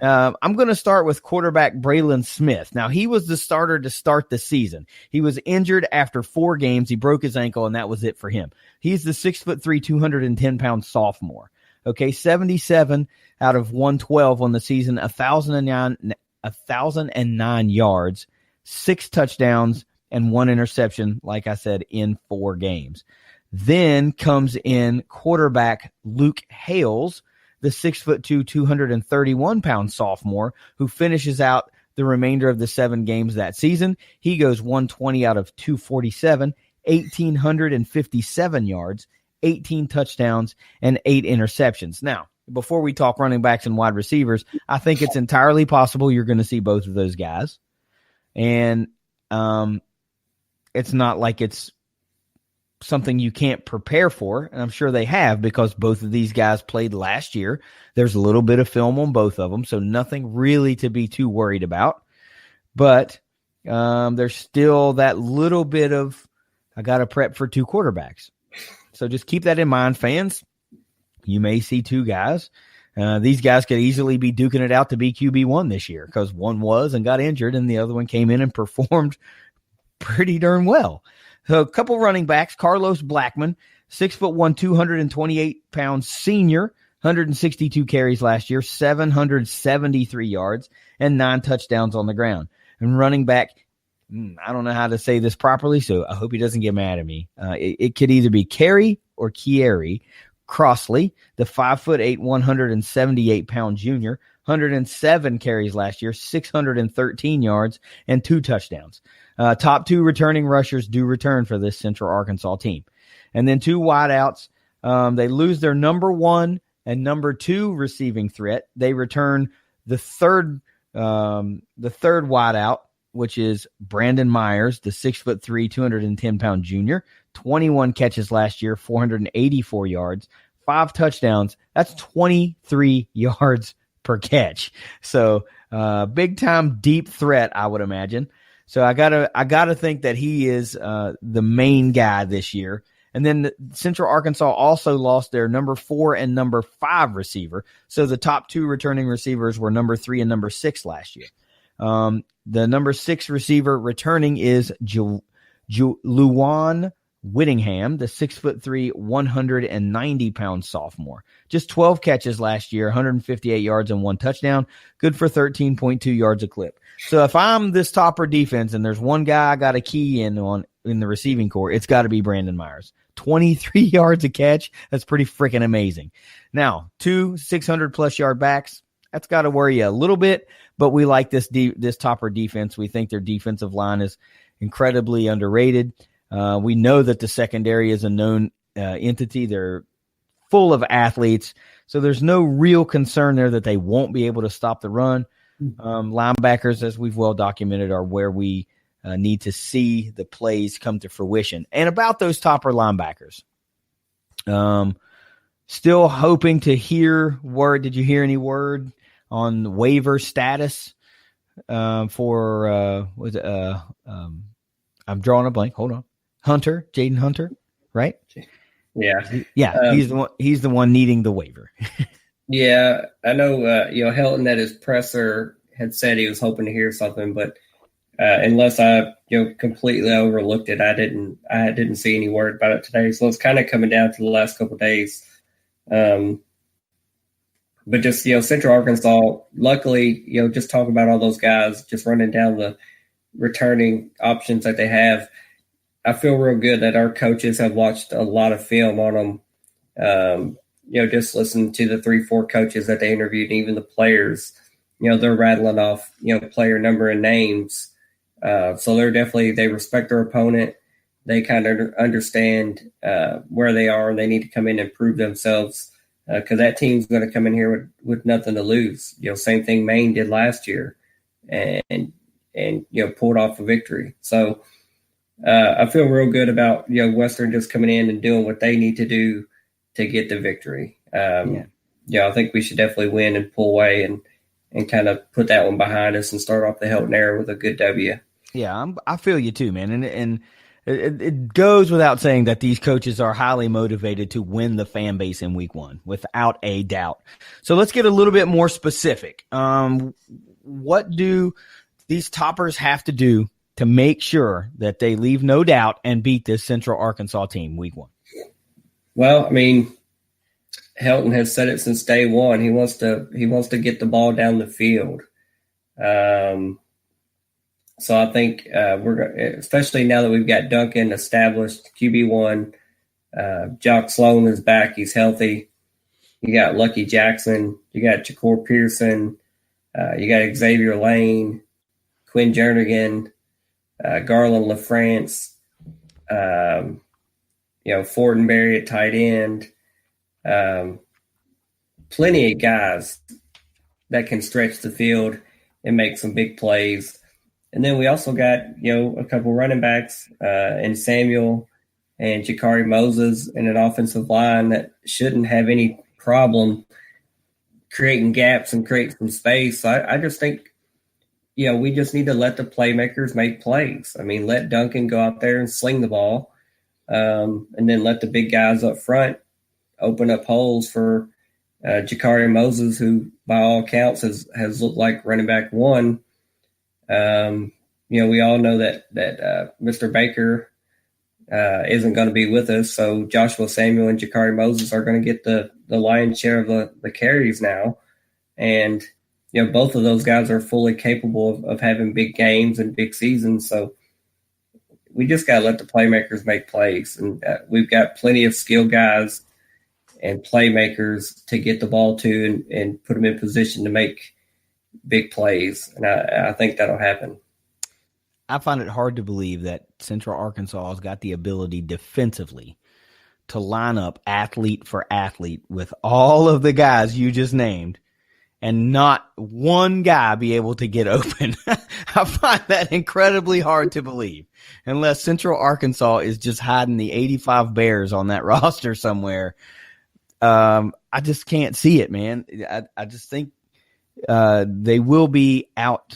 I'm going to start with quarterback Braylon Smith. Now, he was the starter to start the season. He was injured after 4 games. He broke his ankle, and that was it for him. He's the 6'3", 210-pound sophomore. Okay, 77 out of 112 on the season, 1,009 yards, 6 touchdowns, and 1 interception, like I said, in 4 games. Then comes in quarterback Luke Hales, the 6'2", 231-pound sophomore, who finishes out the remainder of the 7 games that season. He goes 120 out of 247, 1,857 yards, 18 touchdowns, and 8 interceptions. Now, before we talk running backs and wide receivers, I think it's entirely possible you're going to see both of those guys. And it's not like it's something you can't prepare for, and I'm sure they have because both of these guys played last year. There's a little bit of film on both of them, so nothing really to be too worried about. But there's still that little bit of, I got to prep for 2 quarterbacks. So just keep that in mind, fans. You may see 2 guys. These guys could easily be duking it out to be QB1 this year because one was and got injured, and the other one came in and performed pretty darn well. So a couple running backs, Carlos Blackman, 6'1", 228-pound senior, 162 carries last year, 773 yards, and 9 touchdowns on the ground. And running back, I don't know how to say this properly, so I hope he doesn't get mad at me. It could either be Carey or Kieri, Crossley, the 5'8", 178-pound junior, 107 carries last year, 613 yards, and 2 touchdowns. Top 2 returning rushers do return for this Central Arkansas team. And then 2 wideouts. They lose their number 1 and number 2 receiving threat. They return the third wideout, which is Brandon Myers, the 6'3", 210-pound junior, 21 catches last year, 484 yards, 5 touchdowns. That's 23 yards per catch. So big time deep threat, I would imagine. So I gotta think that he is the main guy this year. And then Central Arkansas also lost their number 4 and number 5 receiver. So the top 2 returning receivers were number 3 and number 6 last year. The number 6 receiver returning is Luwan Whittingham, the 6'3", 190-pound sophomore. Just 12 catches last year, 158 yards and 1 touchdown. Good for 13.2 yards a clip. So if I'm this topper defense and there's one guy I got a key in the receiving core, it's got to be Brandon Myers. 23 yards a catch. That's pretty freaking amazing. Now, 2 600-plus yard backs. That's got to worry you a little bit, but we like this topper defense. We think their defensive line is incredibly underrated. We know that the secondary is a known entity. They're full of athletes, so there's no real concern there that they won't be able to stop the run. Linebackers, as we've well documented, are where we need to see the plays come to fruition. And about those topper linebackers, still hoping to hear word. Did you hear any word on waiver status for I'm drawing a blank. Hold on. Jaden Hunter, right? Yeah. Yeah. He's the one needing the waiver. Yeah. I know, Helton at his presser had said he was hoping to hear something, but unless I, completely overlooked it, I didn't see any word about it today. So it's kind of coming down to the last couple of days. But just, Central Arkansas, luckily, just talking about all those guys, just running down the returning options that they have, I feel real good that our coaches have watched a lot of film on them. Just listen to the 3-4 coaches that they interviewed, and even the players, they're rattling off, player number and names. So they respect their opponent. They kind of understand where they are, and they need to come in and prove themselves because that team's going to come in here with nothing to lose. Same thing Maine did last year and pulled off a victory. So I feel real good about, Western just coming in and doing what they need to do to get the victory. I think we should definitely win and pull away and kind of put that one behind us and start off the Helton era with a good W. Yeah, I feel you too, man. And it goes without saying that these coaches are highly motivated to win the fan base in week 1, without a doubt. So let's get a little bit more specific. What do these toppers have to do to make sure that they leave no doubt and beat this Central Arkansas team week 1? Well, I mean, Helton has said it since day one. He wants to get the ball down the field. So I think especially now that we've got Duncan established QB1, Jock Sloan is back. He's healthy. You got Lucky Jackson. You got Jakor Pearson. You got Xavier Lane, Quinn Jernigan, Garland LaFrance, Fortenberry at tight end. Plenty of guys that can stretch the field and make some big plays. And then we also got, a couple running backs in Samuel and Jakari Moses and an offensive line that shouldn't have any problem creating gaps and create some space. I just think, we just need to let the playmakers make plays. I mean, let Duncan go out there and sling the ball, and then let the big guys up front open up holes for Jakari Moses, who by all accounts has looked like running back 1. We all know that Mr. Baker isn't going to be with us, so Joshua Samuel and Jakari Moses are going to get the lion's share of the carries now. And, both of those guys are fully capable of having big games and big seasons. So we just got to let the playmakers make plays. And we've got plenty of skilled guys and playmakers to get the ball to and put them in position to make big plays. And I think that'll happen. I find it hard to believe that Central Arkansas has got the ability defensively to line up athlete for athlete with all of the guys you just named and not one guy be able to get open. I find that incredibly hard to believe unless Central Arkansas is just hiding the 85 Bears on that roster somewhere. I just can't see it, man. I just think they will be outclassed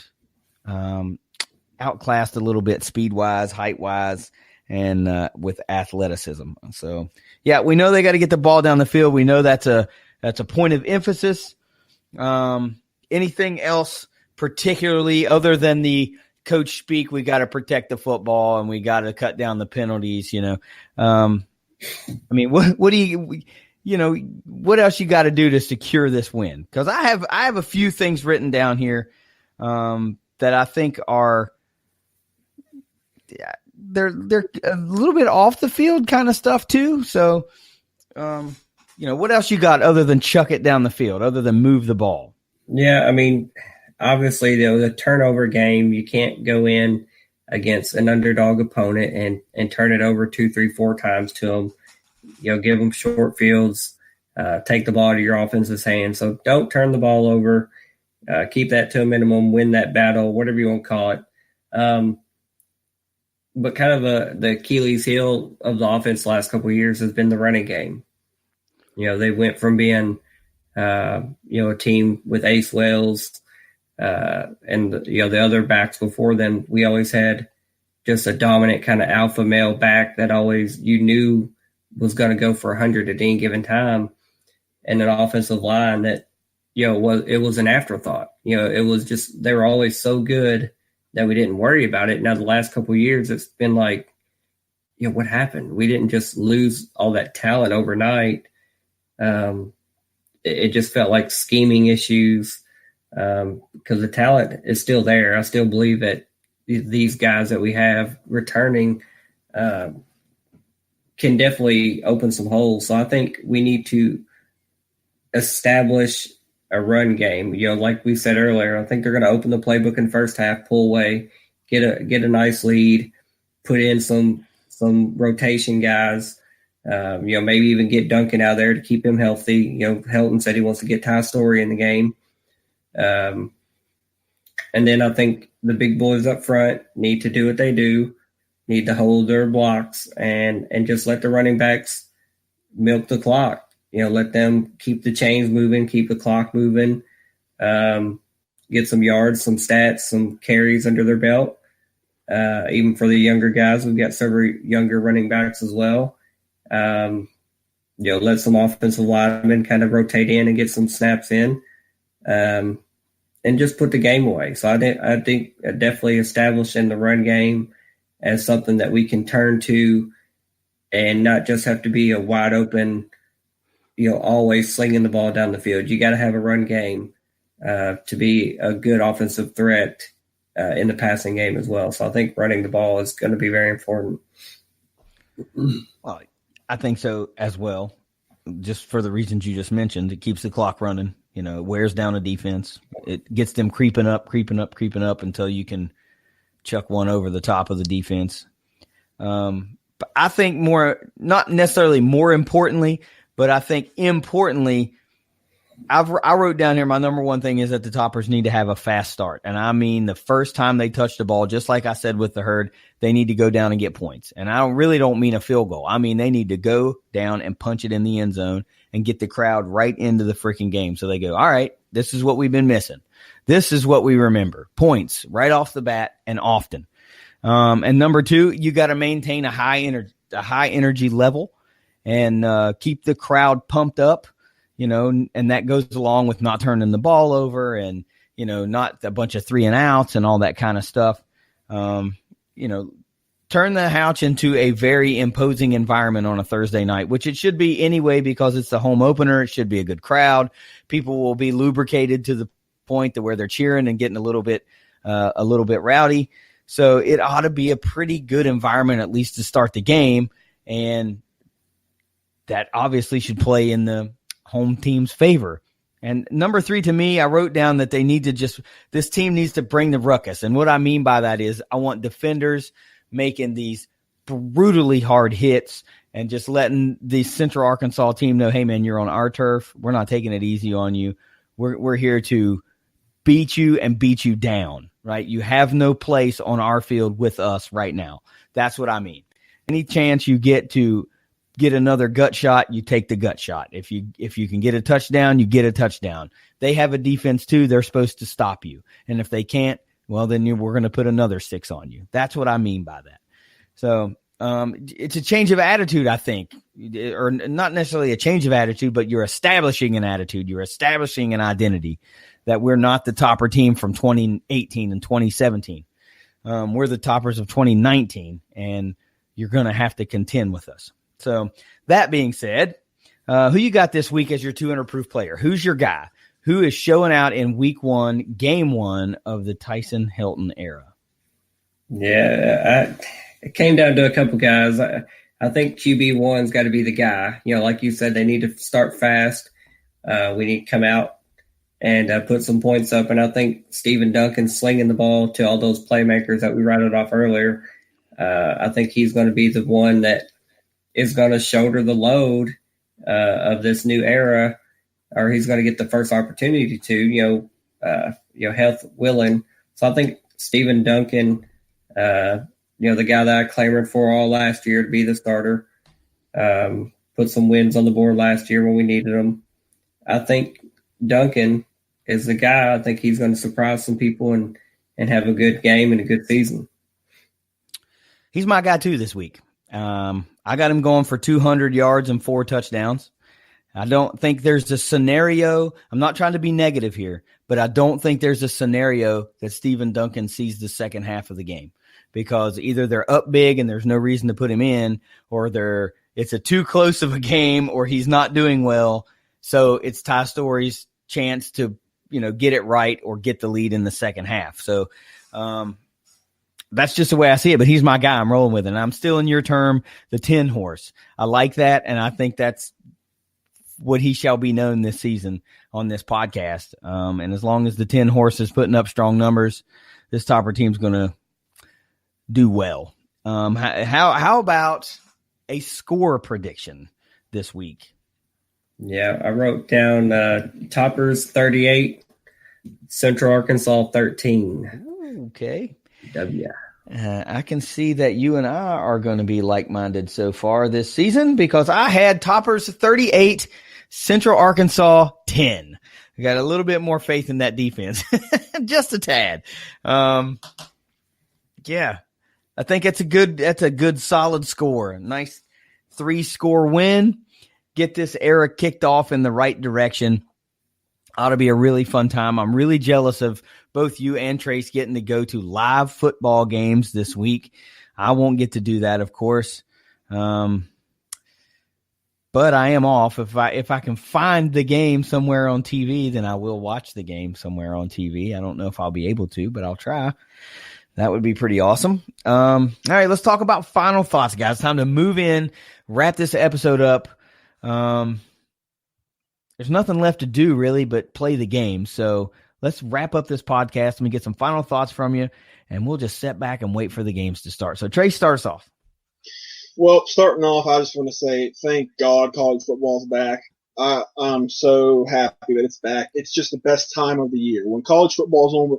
a little bit speed-wise, height-wise, and with athleticism. So, yeah, we know they got to get the ball down the field. We know that's a point of emphasis. Anything else particularly other than the coach speak, we got to protect the football and we got to cut down the penalties, I mean, what do you what else you got to do to secure this win? Because I have a few things written down here that I think are they're a little bit off the field kind of stuff too. So, what else you got other than chuck it down the field, other than move the ball? Yeah, I mean, obviously the turnover game, you can't go in against an underdog opponent and turn it over 2, 3, 4 times to them. Give them short fields, take the ball out of your offense's hands. So don't turn the ball over. Keep that to a minimum, win that battle, whatever you want to call it. But kind of the Achilles heel of the offense the last couple of years has been the running game. They went from being, a team with Ace Wells and the other backs before them. We always had just a dominant kind of alpha male back that always you knew was going to go for 100 at any given time, and an offensive line that it was an afterthought. It was just they were always so good that we didn't worry about it. Now the last couple of years, it's been like, what happened? We didn't just lose all that talent overnight. It just felt like scheming issues because the talent is still there. I still believe that these guys that we have returning can definitely open some holes. So I think we need to establish a run game. Like we said earlier, I think they're going to open the playbook in first half, pull away, get a nice lead, put in some rotation guys. Maybe even get Duncan out there to keep him healthy. Helton said he wants to get Ty Story in the game. And then I think the big boys up front need to do what they do, need to hold their blocks and just let the running backs milk the clock. Let them keep the chains moving, keep the clock moving, get some yards, some stats, some carries under their belt. Even for the younger guys, we've got several younger running backs as well. Let some offensive linemen kind of rotate in and get some snaps in, and just put the game away. So I think definitely establishing the run game as something that we can turn to and not just have to be a wide open, always slinging the ball down the field. You got to have a run game to be a good offensive threat in the passing game as well. So I think running the ball is going to be very important. Well, I think so as well, just for the reasons you just mentioned. It keeps the clock running. It wears down a defense. It gets them creeping up until you can chuck one over the top of the defense. But I think not necessarily more importantly, but I think importantly, I wrote down here my number one thing is that the Toppers need to have a fast start. And I mean, the first time they touch the ball, just like I said with the Herd, they need to go down and get points. And I really don't mean a field goal. I mean, they need to go down and punch it in the end zone and get the crowd right into the freaking game. So they go, all right, this is what we've been missing. This is what we remember. Points right off the bat and often. And number two, you got to maintain a high energy level and keep the crowd pumped up. And that goes along with not turning the ball over and, not a bunch of 3 and outs and all that kind of stuff. Turn the Houch into a very imposing environment on a Thursday night, which it should be anyway, because it's the home opener. It should be a good crowd. People will be lubricated to the point to where they're cheering and getting a little bit rowdy. So it ought to be a pretty good environment, at least to start the game. And that obviously should play in the home team's favor. And number 3, to me, I wrote down that this team needs to bring the ruckus. And what I mean by that is I want defenders making these brutally hard hits and just letting the Central Arkansas team know, hey, man, you're on our turf. We're not taking it easy on you. We're here to beat you and beat you down, right? You have no place on our field with us right now. That's what I mean. Any chance you get to get another gut shot, you take the gut shot. If you can get a touchdown, you get a touchdown. They have a defense too. They're supposed to stop you. And if they can't, well, then we're going to put another 6 on you. That's what I mean by that. So it's a change of attitude, I think, or not necessarily a change of attitude, but you're establishing an attitude. You're establishing an identity that we're not the topper team from 2018 and 2017. We're the toppers of 2019, and you're going to have to contend with us. So that being said, who you got this week as your 200 proof player? Who's your guy? Who is showing out in week 1, game 1 of the Tyson Helton era? Yeah, it came down to a couple guys. I think QB1's got to be the guy. Like you said, they need to start fast. We need to come out and put some points up. And I think Stephen Duncan slinging the ball to all those playmakers that we rattled off earlier, I think he's going to be the one that is going to shoulder the load of this new era, or he's going to get the first opportunity to, health willing. So I think Stephen Duncan, the guy that I clamored for all last year to be the starter, put some wins on the board last year when we needed them. I think Duncan is the guy. I think he's going to surprise some people and have a good game and a good season. He's my guy too this week. I got him going for 200 yards and 4 touchdowns. I don't think there's a scenario. I'm not trying to be negative here, but I don't think there's a scenario that Stephen Duncan sees the second half of the game, because either they're up big and there's no reason to put him in, or it's a too close of a game, or he's not doing well. So it's Ty Story's chance to, get it right or get the lead in the second half. So, that's just the way I see it, but he's my guy. I'm rolling with it. And I'm still in your term, the 10 horse. I like that, and I think that's what he shall be known this season on this podcast. And as long as the 10 horse is putting up strong numbers, this topper team's going to do well. How about a score prediction this week? Yeah, I wrote down Toppers 38, Central Arkansas 13. Okay. W. I can see that you and I are going to be like-minded so far this season, because I had Toppers 38, Central Arkansas 10. I got a little bit more faith in that defense, just a tad. Yeah, I think that's a good solid score. A nice 3-score win. Get this era kicked off in the right direction. Ought to be a really fun time. I'm really jealous of both you and Trace getting to go to live football games this week. I won't get to do that, of course. But I am off. If I can find the game somewhere on TV, then I will watch the game somewhere on TV. I don't know if I'll be able to, but I'll try. That would be pretty awesome. All right, let's talk about final thoughts, guys. Time to move in, wrap this episode up. There's nothing left to do, really, but play the game. So let's wrap up this podcast. Let me get some final thoughts from you, and we'll just sit back and wait for the games to start. So, Trace, start us off. Well, starting off, I just want to say thank God college football's back. I'm so happy that it's back. It's just the best time of the year. When college football's on,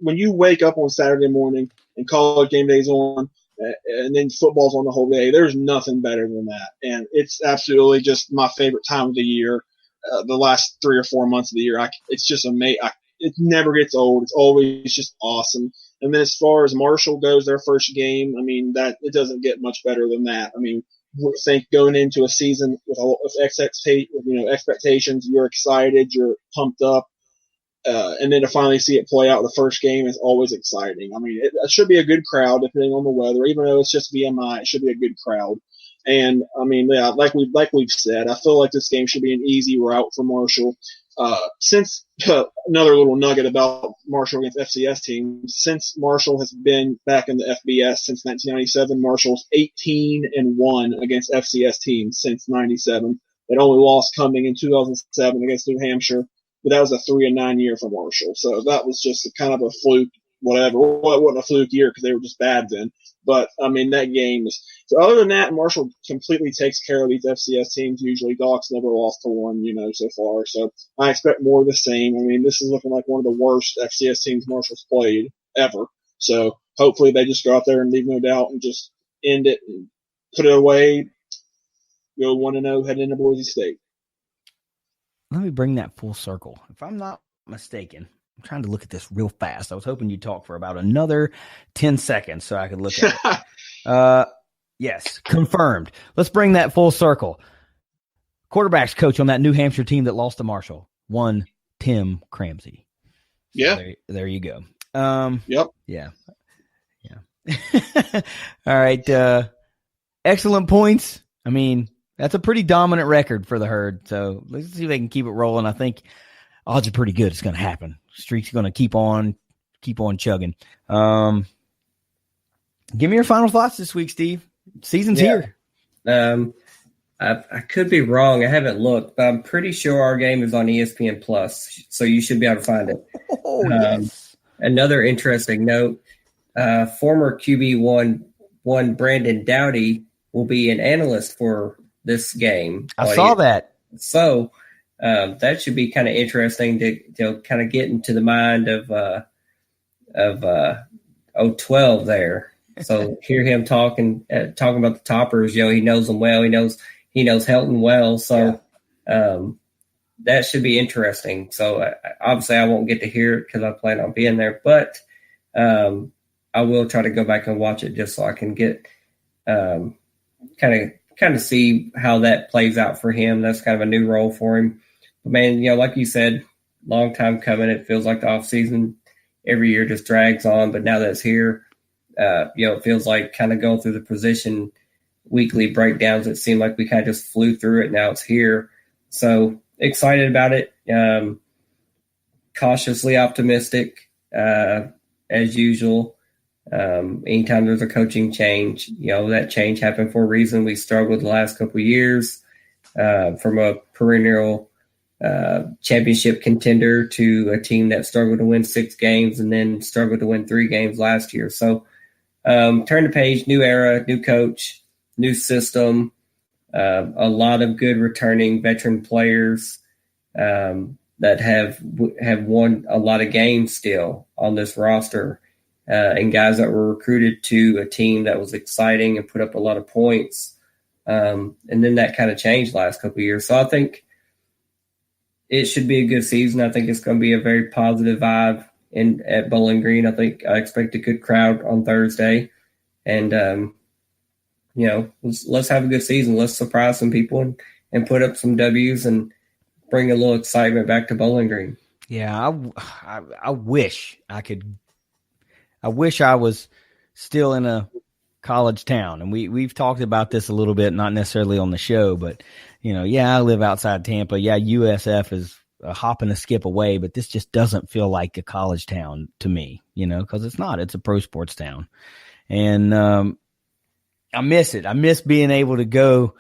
when you wake up on Saturday morning and college game day's on, and then football's on the whole day, there's nothing better than that. And it's absolutely just my favorite time of the year. The last 3 or 4 months of the year, it's just amazing. It never gets old. It's always just awesome. And then as far as Marshall goes, their first game, I mean, that it doesn't get much better than that. I mean, think going into a season with expectations, you're excited, you're pumped up, and then to finally see it play out the first game is always exciting. I mean, it should be a good crowd depending on the weather. Even though it's just VMI, it should be a good crowd. And I mean, yeah, like we've said, I feel like this game should be an easy route for Marshall. Since another little nugget about Marshall against FCS teams, since Marshall has been back in the FBS since 1997, Marshall's 18-1 against FCS teams since 97. It only lost coming in 2007 against New Hampshire, but that was a 3-9 year for Marshall. So that was just kind of a fluke, whatever. Well, it wasn't a fluke year because they were just bad then. But, I mean, that game is – so other than that, Marshall completely takes care of these FCS teams. Usually Doc's never lost to one, so far. So I expect more of the same. I mean, this is looking like one of the worst FCS teams Marshall's played ever. So hopefully they just go out there and leave no doubt and just end it and put it away, go 1-0, head into Boise State. Let me bring that full circle. If I'm not mistaken, I'm trying to look at this real fast. I was hoping you'd talk for about another 10 seconds so I could look at it. Yes, confirmed. Let's bring that full circle. Quarterbacks coach on that New Hampshire team that lost to Marshall, one Tim Cramsey. Yeah. So there you go. Yep. Yeah. All right. Excellent points. I mean, that's a pretty dominant record for the Herd. So let's see if they can keep it rolling. I think odds are pretty good. It's going to happen. Streak's going to keep on chugging. Give me your final thoughts this week, Steve. Season's here. I could be wrong. I haven't looked, but I'm pretty sure our game is on ESPN Plus, so you should be able to find it. Yes. Another interesting note, former QB1 Brandon Dowdy will be an analyst for this game. I saw that. So that should be kind of interesting to kind of get into the mind of 012 there. So hear him talking about the toppers. He knows them well. He knows Helton well. So that should be interesting. So obviously I won't get to hear it because I plan on being there, but I will try to go back and watch it just so I can get kind of see how that plays out for him. That's kind of a new role for him. But man, like you said, long time coming. It feels like the off season every year just drags on, but now that it's here, it feels like kind of going through the position weekly breakdowns. It seemed like we kind of just flew through it. Now it's here. So excited about it. Cautiously optimistic, as usual. Anytime there's a coaching change, that change happened for a reason. We struggled the last couple of years, from a perennial championship contender to a team that struggled to win 6 games and then struggled to win 3 games last year. So turn the page, new era, new coach, new system, a lot of good returning veteran players that have won a lot of games still on this roster, and guys that were recruited to a team that was exciting and put up a lot of points. And then that kind of changed last couple of years. So I think it should be a good season. I think it's going to be a very positive vibe at Bowling Green. I expect a good crowd on Thursday, and let's have a good season. Let's surprise some people and put up some W's and bring a little excitement back to Bowling Green. Yeah, I wish I could. I wish I was still in a college town, and we've talked about this a little bit, not necessarily on the show, but I live outside Tampa. Yeah, USF is a hop and a skip away, but this just doesn't feel like a college town to me, because it's not. It's a pro sports town. And I miss it. I miss being able to go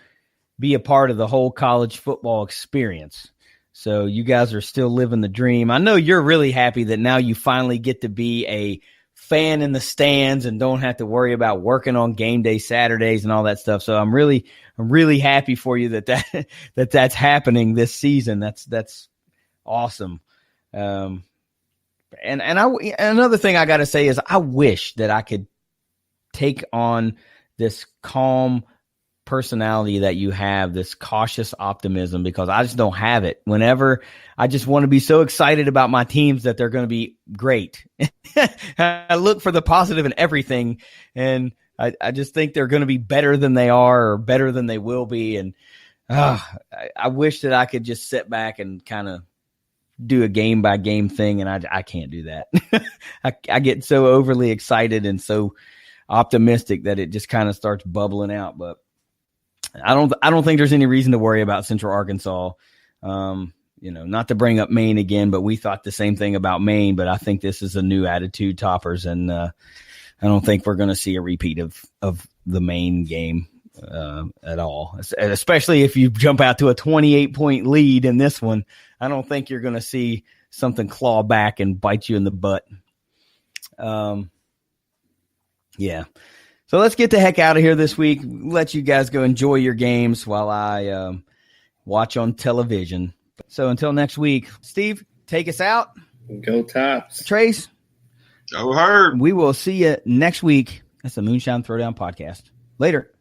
be a part of the whole college football experience. So you guys are still living the dream. I know you're really happy that now you finally get to be a fan in the stands and don't have to worry about working on game day Saturdays and all that stuff. So I'm really happy for you that's happening this season. That's awesome. And another thing I got to say is I wish that I could take on this calm personality that you have, this cautious optimism, because I just don't have it. Whenever I just want to be so excited about my teams that they're going to be great. I look for the positive in everything, and I just think they're going to be better than they are or better than they will be. And I wish that I could just sit back and kind of do a game by game thing, and I can't do that. I get so overly excited and so optimistic that it just kind of starts bubbling out. But I don't think there's any reason to worry about Central Arkansas. not to bring up Maine again, but we thought the same thing about Maine. But I think this is a new attitude, Toppers, and I don't think we're going to see a repeat of the Maine game at all. Especially if you jump out to a 28-point lead in this one, I don't think you're going to see something claw back and bite you in the butt. Yeah. So let's get the heck out of here this week. Let you guys go enjoy your games while I watch on television. So until next week, Steve, take us out. Go Tops. Trace. Go Herd. We will see you next week. That's the Moonshine Throwdown podcast. Later.